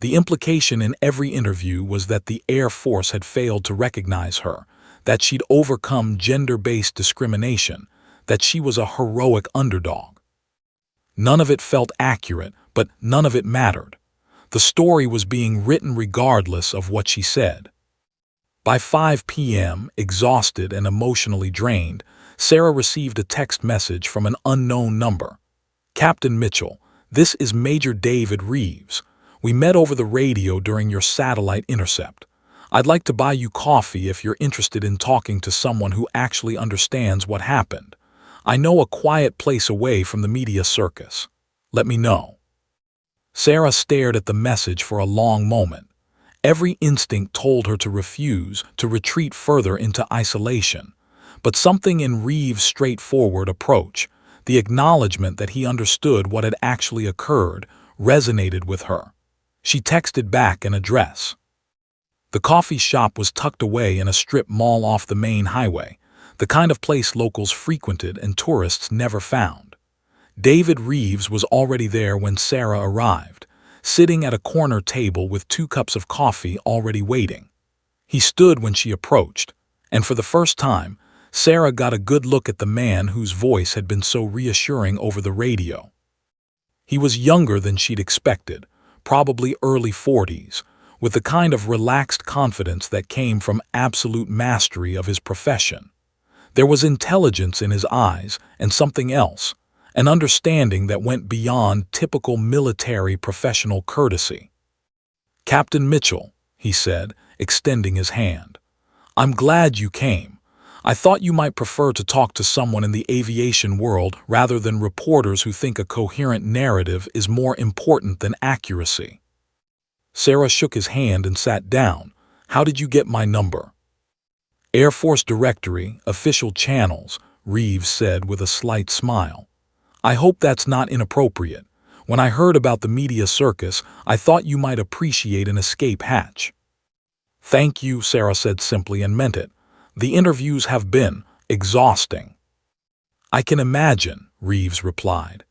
The implication in every interview was that the Air Force had failed to recognize her, that she'd overcome gender-based discrimination, that she was a heroic underdog. None of it felt accurate, but none of it mattered. The story was being written regardless of what she said. By 5 p.m., exhausted and emotionally drained, Sarah received a text message from an unknown number. "Captain Mitchell, this is Major David Reeves. We met over the radio during your satellite intercept. I'd like to buy you coffee if you're interested in talking to someone who actually understands what happened. I know a quiet place away from the media circus. Let me know." Sarah stared at the message for a long moment. Every instinct told her to refuse, to retreat further into isolation. But something in Reeves' straightforward approach, The acknowledgement that he understood what had actually occurred resonated with her. She texted back an address. The coffee shop was tucked away in a strip mall off the main highway, the kind of place locals frequented and tourists never found. David Reeves was already there when Sarah arrived, sitting at a corner table with 2 cups of coffee already waiting. He stood when she approached, and for the first time, Sarah got a good look at the man whose voice had been so reassuring over the radio. He was younger than she'd expected, probably early 40s, with the kind of relaxed confidence that came from absolute mastery of his profession. There was intelligence in his eyes and something else, an understanding that went beyond typical military professional courtesy. "Captain Mitchell," he said, extending his hand. "I'm glad you came. I thought you might prefer to talk to someone in the aviation world rather than reporters who think a coherent narrative is more important than accuracy." Sarah shook his hand and sat down. "How did you get my number?" "Air Force Directory, official channels," Reeves said with a slight smile. "I hope that's not inappropriate. When I heard about the media circus, I thought you might appreciate an escape hatch." "Thank you," Sarah said simply and meant it. "The interviews have been exhausting." "I can imagine," Reeves replied.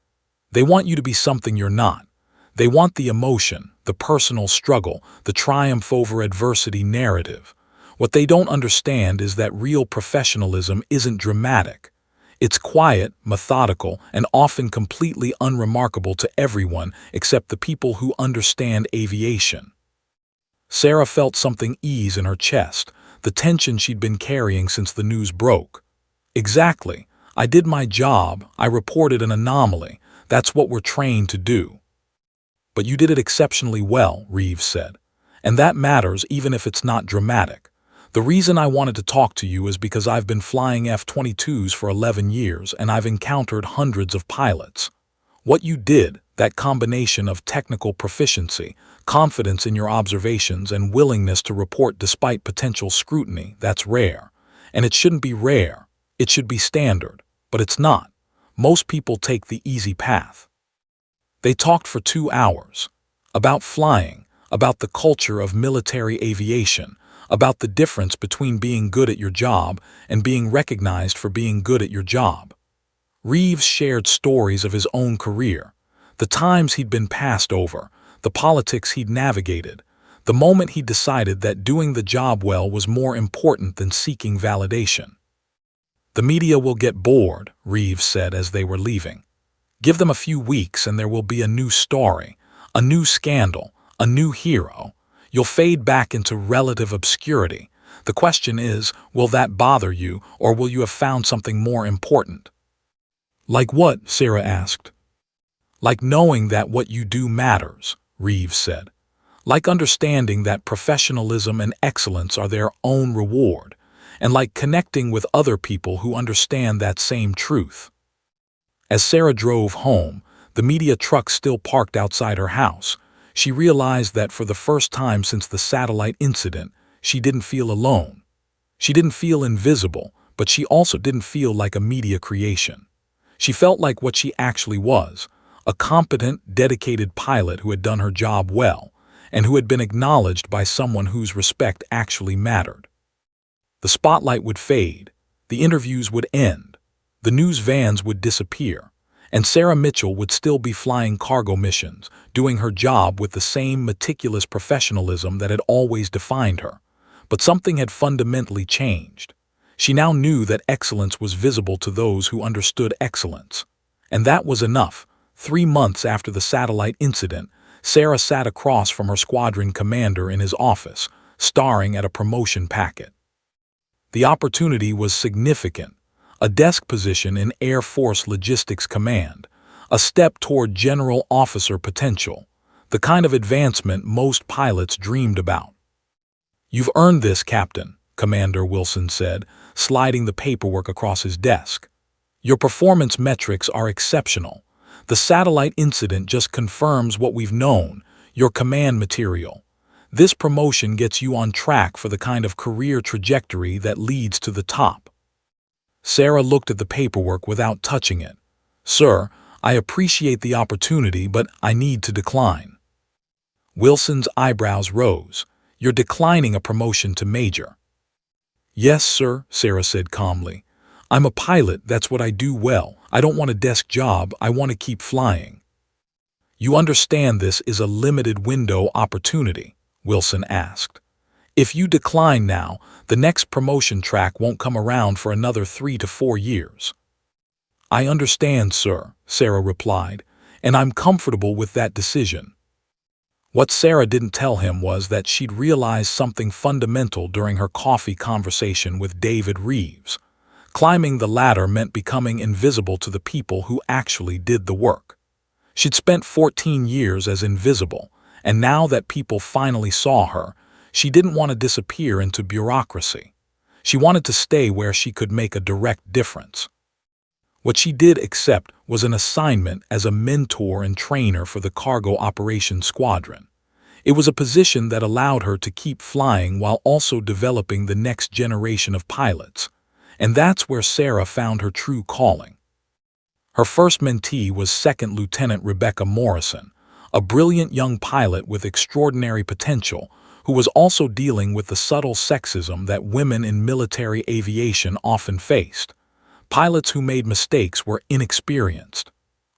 "They want you to be something you're not. They want the emotion, the personal struggle, the triumph over adversity narrative. What they don't understand is that real professionalism isn't dramatic. It's quiet, methodical, and often completely unremarkable to everyone except the people who understand aviation." Sarah felt something ease in her chest, the tension she'd been carrying since the news broke. "Exactly. I did my job. I reported an anomaly. That's what we're trained to do." "But you did it exceptionally well," Reeves said. "And that matters even if it's not dramatic. The reason I wanted to talk to you is because I've been flying F-22s for 11 years and I've encountered hundreds of pilots. What you did, that combination of technical proficiency, confidence in your observations, and willingness to report despite potential scrutiny, that's rare. And it shouldn't be rare. It should be standard. But it's not. Most people take the easy path." They talked for 2 hours. About flying, about the culture of military aviation, about the difference between being good at your job and being recognized for being good at your job. Reeves shared stories of his own career, the times he'd been passed over, the politics he'd navigated, the moment he decided that doing the job well was more important than seeking validation. "The media will get bored," Reeves said as they were leaving. "Give them a few weeks and there will be a new story, a new scandal, a new hero. You'll fade back into relative obscurity. The question is, will that bother you, or will you have found something more important?" "Like what?" Sarah asked. "Like knowing that what you do matters," Reeves said. "Like understanding that professionalism and excellence are their own reward, and like connecting with other people who understand that same truth." As Sarah drove home, the media truck still parked outside her house. She realized that for the first time since the satellite incident, she didn't feel alone. She didn't feel invisible, but she also didn't feel like a media creation. She felt like what she actually was, a competent, dedicated pilot who had done her job well, and who had been acknowledged by someone whose respect actually mattered. The spotlight would fade, the interviews would end, the news vans would disappear, and Sarah Mitchell would still be flying cargo missions, doing her job with the same meticulous professionalism that had always defined her. But something had fundamentally changed. She now knew that excellence was visible to those who understood excellence. And that was enough. 3 months after the satellite incident, Sarah sat across from her squadron commander in his office, staring at a promotion packet. The opportunity was significant. A desk position in Air Force Logistics Command, a step toward general officer potential, the kind of advancement most pilots dreamed about. "You've earned this, Captain," Commander Wilson said, sliding the paperwork across his desk. "Your performance metrics are exceptional. The satellite incident just confirms what we've known, your command material. This promotion gets you on track for the kind of career trajectory that leads to the top." Sarah looked at the paperwork without touching it. "Sir, I appreciate the opportunity, but I need to decline." Wilson's eyebrows rose. "You're declining a promotion to major." "Yes, sir," Sarah said calmly. "I'm a pilot, that's what I do well. I don't want a desk job, I want to keep flying." "You understand this is a limited window opportunity?" Wilson asked. "If you decline now, the next promotion track won't come around for another 3 to 4 years." "I understand, sir," Sarah replied, "and I'm comfortable with that decision." What Sarah didn't tell him was that she'd realized something fundamental during her coffee conversation with David Reeves. Climbing the ladder meant becoming invisible to the people who actually did the work. She'd spent 14 years as invisible, and now that people finally saw her, she didn't want to disappear into bureaucracy. She wanted to stay where she could make a direct difference. What she did accept was an assignment as a mentor and trainer for the Cargo Operations Squadron. It was a position that allowed her to keep flying while also developing the next generation of pilots. And that's where Sarah found her true calling. Her first mentee was Second Lieutenant Rebecca Morrison, a brilliant young pilot with extraordinary potential, who was also dealing with the subtle sexism that women in military aviation often faced. Pilots who made mistakes were inexperienced.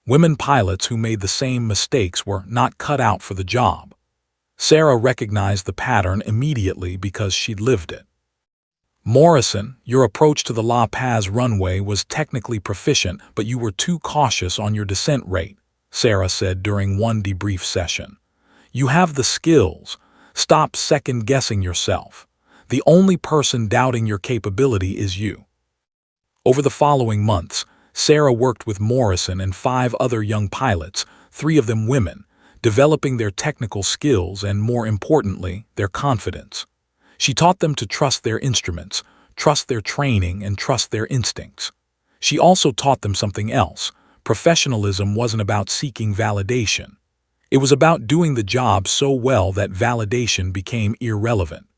Women pilots who made the same mistakes were not cut out for the job. Sarah recognized the pattern immediately because she'd lived it. "Morrison, your approach to the La Paz runway was technically proficient, but you were too cautious on your descent rate," Sarah said during one debrief session. "You have the skills. Stop second-guessing yourself. The only person doubting your capability is you." Over the following months, Sarah worked with Morrison and 5 other young pilots, 3 of them women, developing their technical skills and, more importantly, their confidence. She taught them to trust their instruments, trust their training, and trust their instincts. She also taught them something else. Professionalism wasn't about seeking validation. It was about doing the job so well that validation became irrelevant.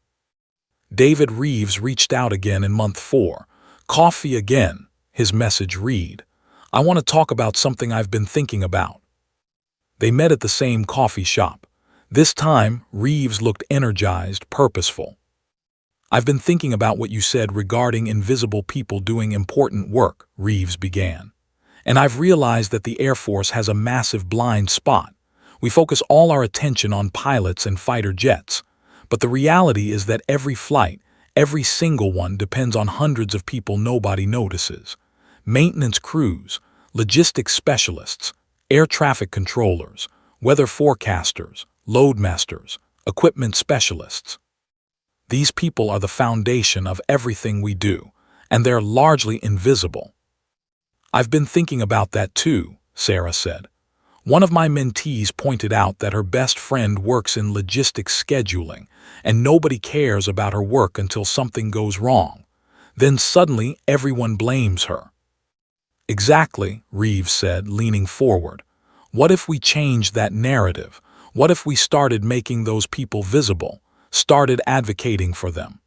David Reeves reached out again in month 4. "Coffee again," his message read. "I want to talk about something I've been thinking about." They met at the same coffee shop. This time, Reeves looked energized, purposeful. "I've been thinking about what you said regarding invisible people doing important work," Reeves began. "And I've realized that the Air Force has a massive blind spot. We focus all our attention on pilots and fighter jets. But the reality is that every flight, every single one, depends on hundreds of people nobody notices. Maintenance crews, logistics specialists, air traffic controllers, weather forecasters, loadmasters, equipment specialists. These people are the foundation of everything we do, and they're largely invisible." "I've been thinking about that too," Sarah said. "One of my mentees pointed out that her best friend works in logistics scheduling, and nobody cares about her work until something goes wrong. Then suddenly everyone blames her." "Exactly," Reeves said, leaning forward. "What if we changed that narrative? What if we started making those people visible, started advocating for them?"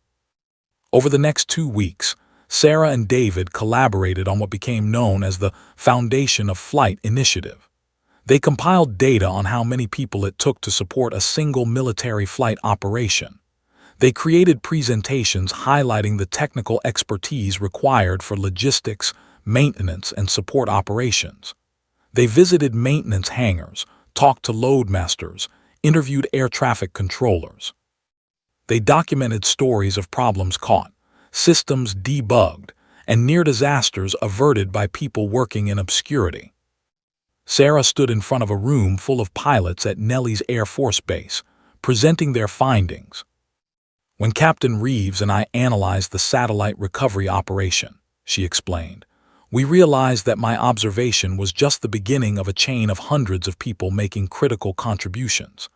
Over the next 2 weeks, Sarah and David collaborated on what became known as the Foundation of Flight Initiative. They compiled data on how many people it took to support a single military flight operation. They created presentations highlighting the technical expertise required for logistics, maintenance, and support operations. They visited maintenance hangars, talked to loadmasters, interviewed air traffic controllers. They documented stories of problems caught, systems debugged, and near disasters averted by people working in obscurity. Sarah stood in front of a room full of pilots at Nellis Air Force Base, presenting their findings. "When Captain Reeves and I analyzed the satellite recovery operation," she explained, "we realized that my observation was just the beginning of a chain of hundreds of people making critical contributions.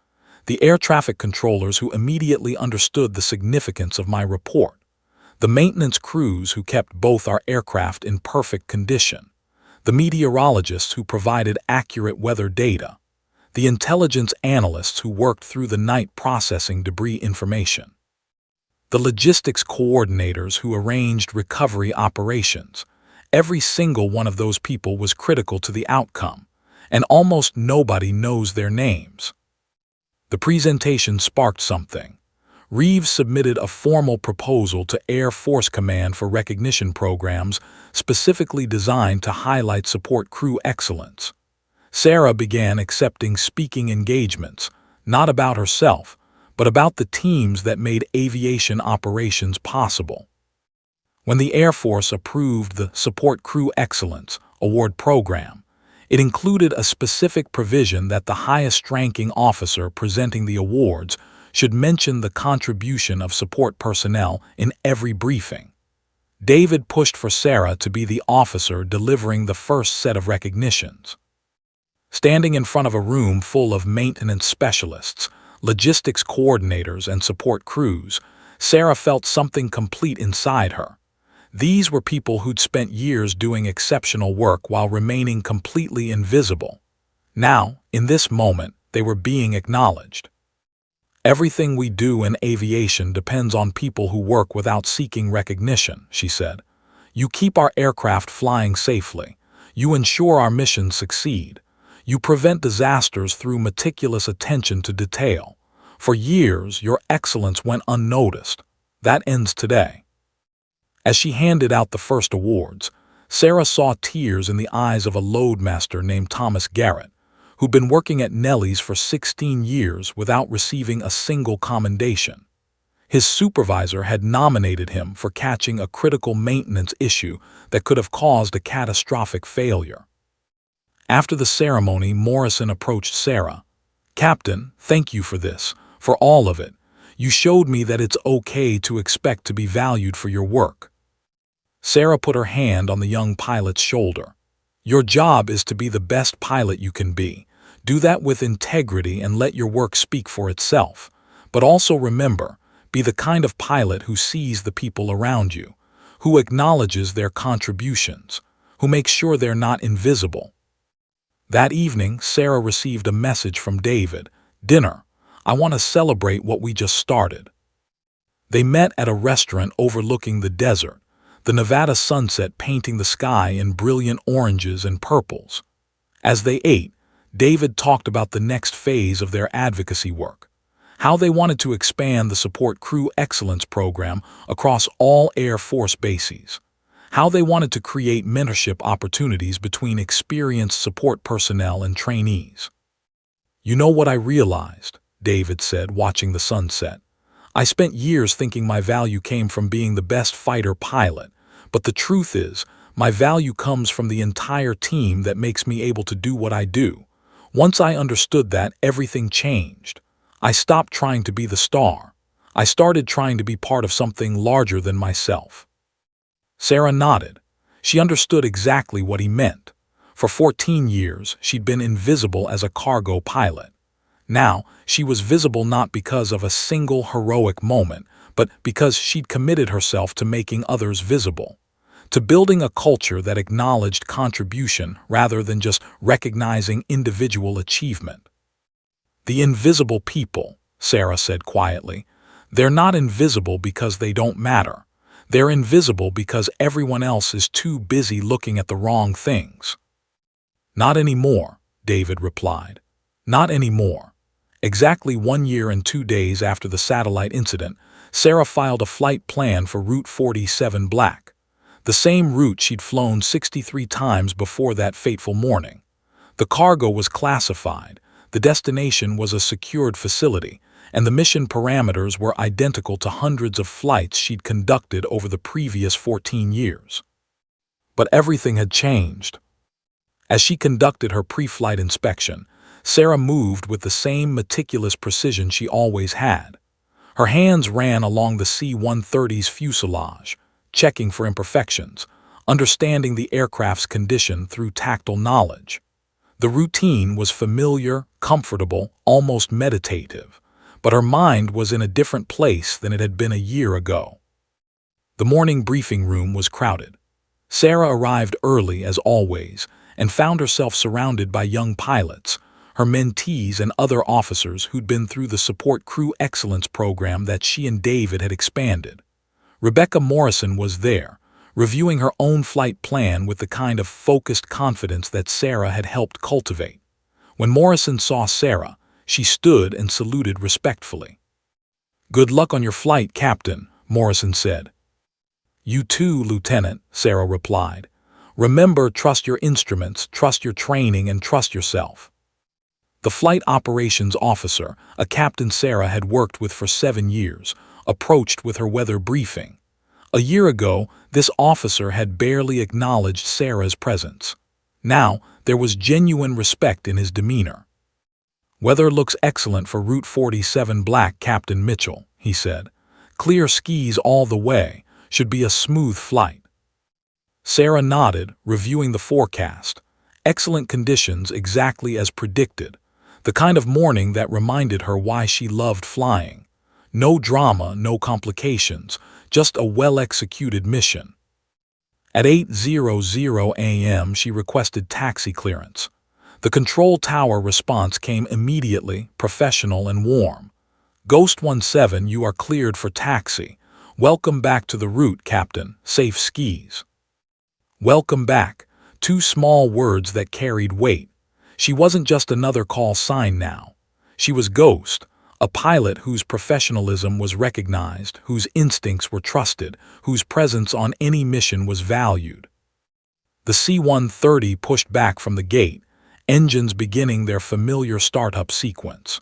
The air traffic controllers who immediately understood the significance of my report, the maintenance crews who kept both our aircraft in perfect condition, the meteorologists who provided accurate weather data, the intelligence analysts who worked through the night processing debris information, the logistics coordinators who arranged recovery operations. Every single one of those people was critical to the outcome, and almost nobody knows their names. The presentation sparked something. Reeves submitted a formal proposal to Air Force Command for recognition programs specifically designed to highlight support crew excellence. Sarah began accepting speaking engagements, not about herself, but about the teams that made aviation operations possible. When the Air Force approved the Support Crew Excellence Award program, it included a specific provision that the highest-ranking officer presenting the awards should mention the contribution of support personnel in every briefing. David pushed for Sarah to be the officer delivering the first set of recognitions. Standing in front of a room full of maintenance specialists, logistics coordinators, and support crews, Sarah felt something complete inside her. These were people who'd spent years doing exceptional work while remaining completely invisible. Now, in this moment, they were being acknowledged. "Everything we do in aviation depends on people who work without seeking recognition," she said. "You keep our aircraft flying safely. You ensure our missions succeed. You prevent disasters through meticulous attention to detail. For years, your excellence went unnoticed. That ends today." As she handed out the first awards, Sarah saw tears in the eyes of a loadmaster named Thomas Garrett, who'd been working at Nellie's for 16 years without receiving a single commendation. His supervisor had nominated him for catching a critical maintenance issue that could have caused a catastrophic failure. After the ceremony, Morrison approached Sarah. "Captain, thank you for this, for all of it. You showed me that it's okay to expect to be valued for your work." Sarah put her hand on the young pilot's shoulder. "Your job is to be the best pilot you can be. Do that with integrity and let your work speak for itself. But also remember, be the kind of pilot who sees the people around you, who acknowledges their contributions, who makes sure they're not invisible." That evening, Sarah received a message from David. "Dinner. I want to celebrate what we just started." They met at a restaurant overlooking the desert, the Nevada sunset painting the sky in brilliant oranges and purples. As they ate, David talked about the next phase of their advocacy work, how they wanted to expand the Support Crew Excellence program across all Air Force bases, how they wanted to create mentorship opportunities between experienced support personnel and trainees. "You know what I realized," David said, watching the sunset. "I spent years thinking my value came from being the best fighter pilot, but the truth is, my value comes from the entire team that makes me able to do what I do. Once I understood that, everything changed. I stopped trying to be the star. I started trying to be part of something larger than myself." Sarah nodded. She understood exactly what he meant. For 14 years, she'd been invisible as a cargo pilot. Now, she was visible not because of a single heroic moment, but because she'd committed herself to making others visible, to building a culture that acknowledged contribution rather than just recognizing individual achievement. "The invisible people," Sarah said quietly, "they're not invisible because they don't matter. They're invisible because everyone else is too busy looking at the wrong things." "Not anymore," David replied. "Not anymore." Exactly 1 year and 2 days after the satellite incident, Sarah filed a flight plan for Route 47 Black, the same route she'd flown 63 times before that fateful morning. The cargo was classified, the destination was a secured facility, and the mission parameters were identical to hundreds of flights she'd conducted over the previous 14 years. But everything had changed. As she conducted her pre-flight inspection, Sarah moved with the same meticulous precision she always had. Her hands ran along the C-130's fuselage, checking for imperfections, understanding the aircraft's condition through tactile knowledge. The routine was familiar, comfortable, almost meditative, but her mind was in a different place than it had been a year ago. The morning briefing room was crowded. Sarah arrived early, as always, and found herself surrounded by young pilots, her mentees and other officers who'd been through the Support Crew Excellence program that she and David had expanded. Rebecca Morrison was there, reviewing her own flight plan with the kind of focused confidence that Sarah had helped cultivate. When Morrison saw Sarah, she stood and saluted respectfully. "Good luck on your flight, Captain," Morrison said. "You too, Lieutenant," Sarah replied. "Remember, trust your instruments, trust your training, and trust yourself." The flight operations officer, a captain Sarah had worked with for 7 years, approached with her weather briefing. A year ago, this officer had barely acknowledged Sarah's presence. Now, there was genuine respect in his demeanor. "Weather looks excellent for Route 47 Black, Captain Mitchell," he said. "Clear skies all the way. Should be a smooth flight." Sarah nodded, reviewing the forecast. Excellent conditions, exactly as predicted. The kind of morning that reminded her why she loved flying. No drama, no complications, just a well-executed mission. At 8:00 a.m. she requested taxi clearance. The control tower response came immediately, professional and warm. "Ghost 17, you are cleared for taxi. Welcome back to the route, Captain. Safe skis." Welcome back, 2 small words that carried weight. She wasn't just another call sign now. She was Ghost, a pilot whose professionalism was recognized, whose instincts were trusted, whose presence on any mission was valued. The C-130 pushed back from the gate, engines beginning their familiar startup sequence.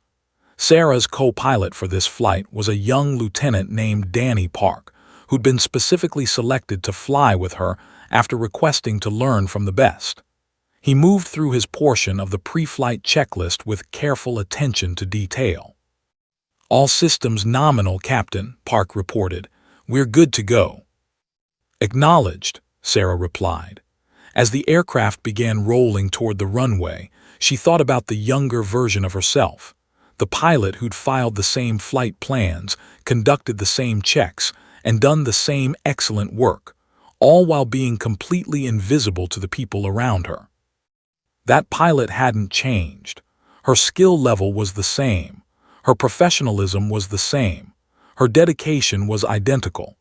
Sarah's co-pilot for this flight was a young lieutenant named Danny Park, who'd been specifically selected to fly with her after requesting to learn from the best. He moved through his portion of the pre-flight checklist with careful attention to detail. "All systems nominal, Captain," Park reported. "We're good to go." "Acknowledged," Sarah replied. As the aircraft began rolling toward the runway, she thought about the younger version of herself, the pilot who'd filed the same flight plans, conducted the same checks, and done the same excellent work, all while being completely invisible to the people around her. That pilot hadn't changed. Her skill level was the same. Her professionalism was the same. Her dedication was identical.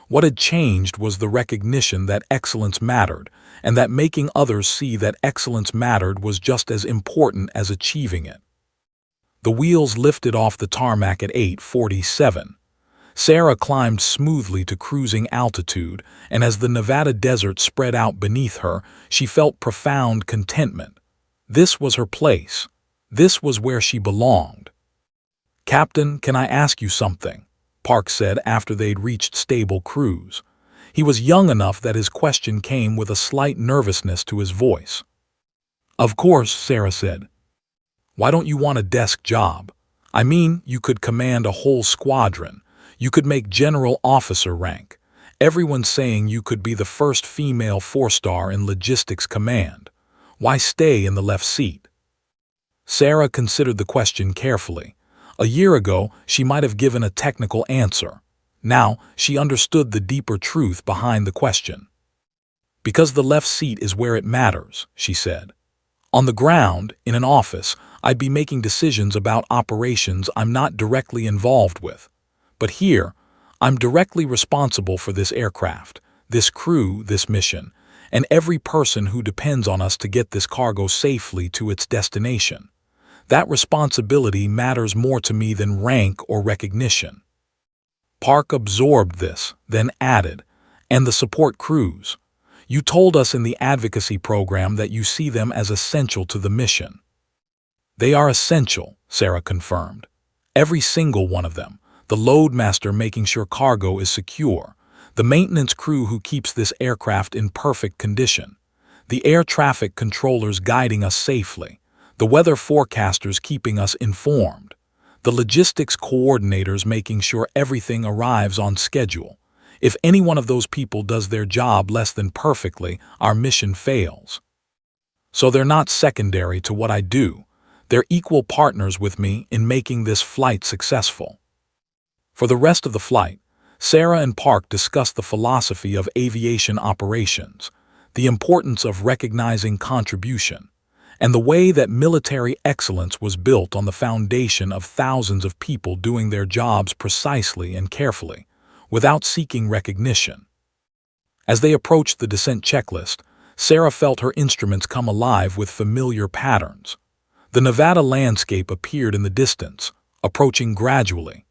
What had changed was the recognition that excellence mattered, and that making others see that excellence mattered was just as important as achieving it. The wheels lifted off the tarmac at 8:47. Sarah climbed smoothly to cruising altitude, and as the Nevada desert spread out beneath her, she felt profound contentment. This was her place. This was where she belonged. "Captain, can I ask you something?" Park said after they'd reached stable cruise. He was young enough that his question came with a slight nervousness to his voice. "Of course," Sarah said. "Why don't you want a desk job? I mean, you could command a whole squadron. You could make general officer rank. Everyone's saying you could be the first female 4-star in logistics command. Why stay in the left seat?" Sarah considered the question carefully. A year ago, she might have given a technical answer. Now, she understood the deeper truth behind the question. "Because the left seat is where it matters," she said. "On the ground, in an office, I'd be making decisions about operations I'm not directly involved with. But here, I'm directly responsible for this aircraft, this crew, this mission, and every person who depends on us to get this cargo safely to its destination. That responsibility matters more to me than rank or recognition." Park absorbed this, then added, "And the support crews. You told us in the advocacy program that you see them as essential to the mission." "They are essential," Sarah confirmed. "Every single one of them. The loadmaster making sure cargo is secure. The maintenance crew who keeps this aircraft in perfect condition. The air traffic controllers guiding us safely. The weather forecasters keeping us informed. The logistics coordinators making sure everything arrives on schedule. If any one of those people does their job less than perfectly, our mission fails. So they're not secondary to what I do. They're equal partners with me in making this flight successful." For the rest of the flight, Sarah and Park discussed the philosophy of aviation operations, the importance of recognizing contribution, and the way that military excellence was built on the foundation of thousands of people doing their jobs precisely and carefully, without seeking recognition. As they approached the descent checklist, Sarah felt her instruments come alive with familiar patterns. The Nevada landscape appeared in the distance, approaching gradually.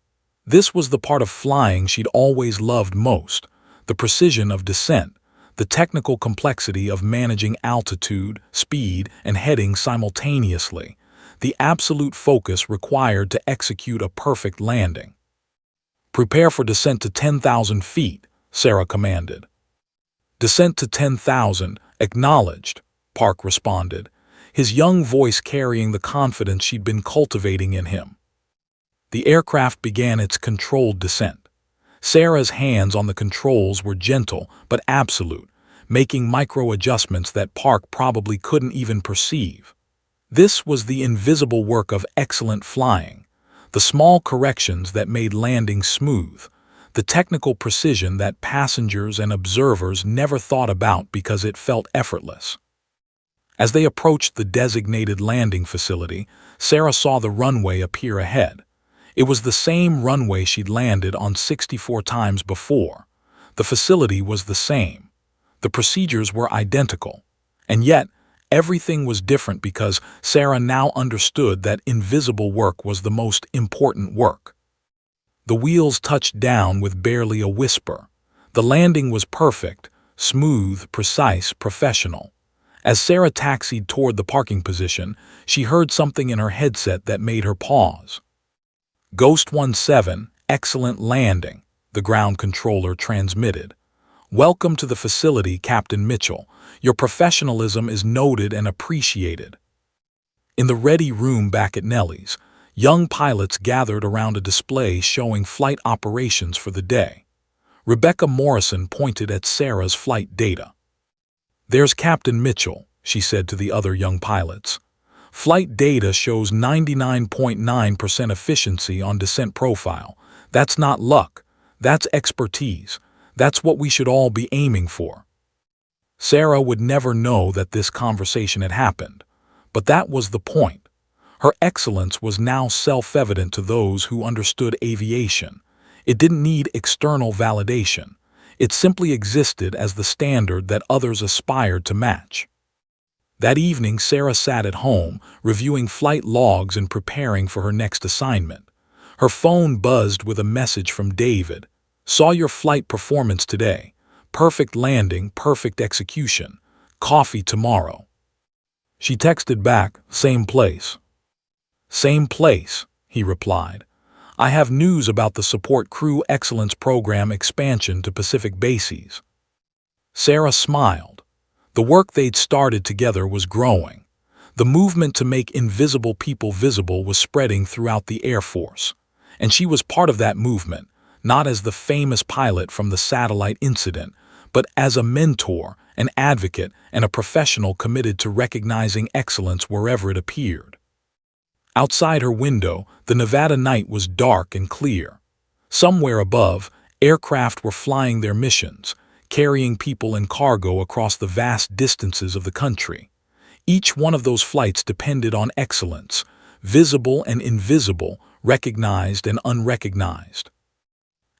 This was the part of flying she'd always loved most, the precision of descent, the technical complexity of managing altitude, speed, and heading simultaneously, the absolute focus required to execute a perfect landing. "Prepare for descent to 10,000 feet, Sarah commanded. "Descent to 10,000, acknowledged," Park responded, his young voice carrying the confidence she'd been cultivating in him. The aircraft began its controlled descent. Sarah's hands on the controls were gentle but absolute, making micro-adjustments that Park probably couldn't even perceive. This was the invisible work of excellent flying, the small corrections that made landing smooth, the technical precision that passengers and observers never thought about because it felt effortless. As they approached the designated landing facility, Sarah saw the runway appear ahead. It was the same runway she'd landed on 64 times before. The facility was the same. The procedures were identical. And yet, everything was different because Sarah now understood that invisible work was the most important work. The wheels touched down with barely a whisper. The landing was perfect, smooth, precise, professional. As Sarah taxied toward the parking position, she heard something in her headset that made her pause. "Ghost 17, excellent landing," the ground controller transmitted. "Welcome to the facility, Captain Mitchell. Your professionalism is noted and appreciated." In the ready room back at Nellie's, young pilots gathered around a display showing flight operations for the day. Rebecca Morrison pointed at Sarah's flight data. "There's Captain Mitchell," she said to the other young pilots. "Flight data shows 99.9% efficiency on descent profile. That's not luck. That's expertise. That's what we should all be aiming for." Sarah would never know that this conversation had happened, but that was the point. Her excellence was now self-evident to those who understood aviation. It didn't need external validation. It simply existed as the standard that others aspired to match. That evening, Sarah sat at home, reviewing flight logs and preparing for her next assignment. Her phone buzzed with a message from David. "Saw your flight performance today. Perfect landing, perfect execution. Coffee tomorrow." She texted back, "Same place." "Same place," he replied. "I have news about the Support Crew Excellence Program expansion to Pacific bases." Sarah smiled. The work they'd started together was growing. The movement to make invisible people visible was spreading throughout the Air Force. And she was part of that movement, not as the famous pilot from the satellite incident, but as a mentor, an advocate, and a professional committed to recognizing excellence wherever it appeared. Outside her window, the Nevada night was dark and clear. Somewhere above, aircraft were flying their missions, carrying people and cargo across the vast distances of the country. Each one of those flights depended on excellence, visible and invisible, recognized and unrecognized.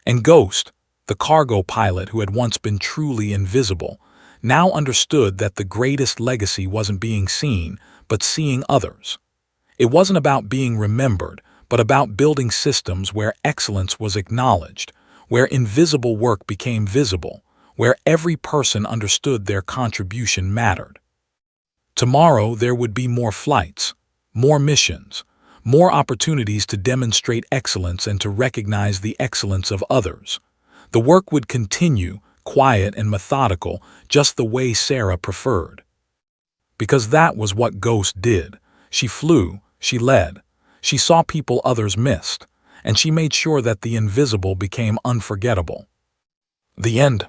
And Ghost, the cargo pilot who had once been truly invisible, now understood that the greatest legacy wasn't being seen, but seeing others. It wasn't about being remembered, but about building systems where excellence was acknowledged, where invisible work became visible, where every person understood their contribution mattered. Tomorrow there would be more flights, more missions, more opportunities to demonstrate excellence and to recognize the excellence of others. The work would continue, quiet and methodical, just the way Sarah preferred. Because that was what Ghost did. She flew, she led, she saw people others missed, and she made sure that the invisible became unforgettable. The end.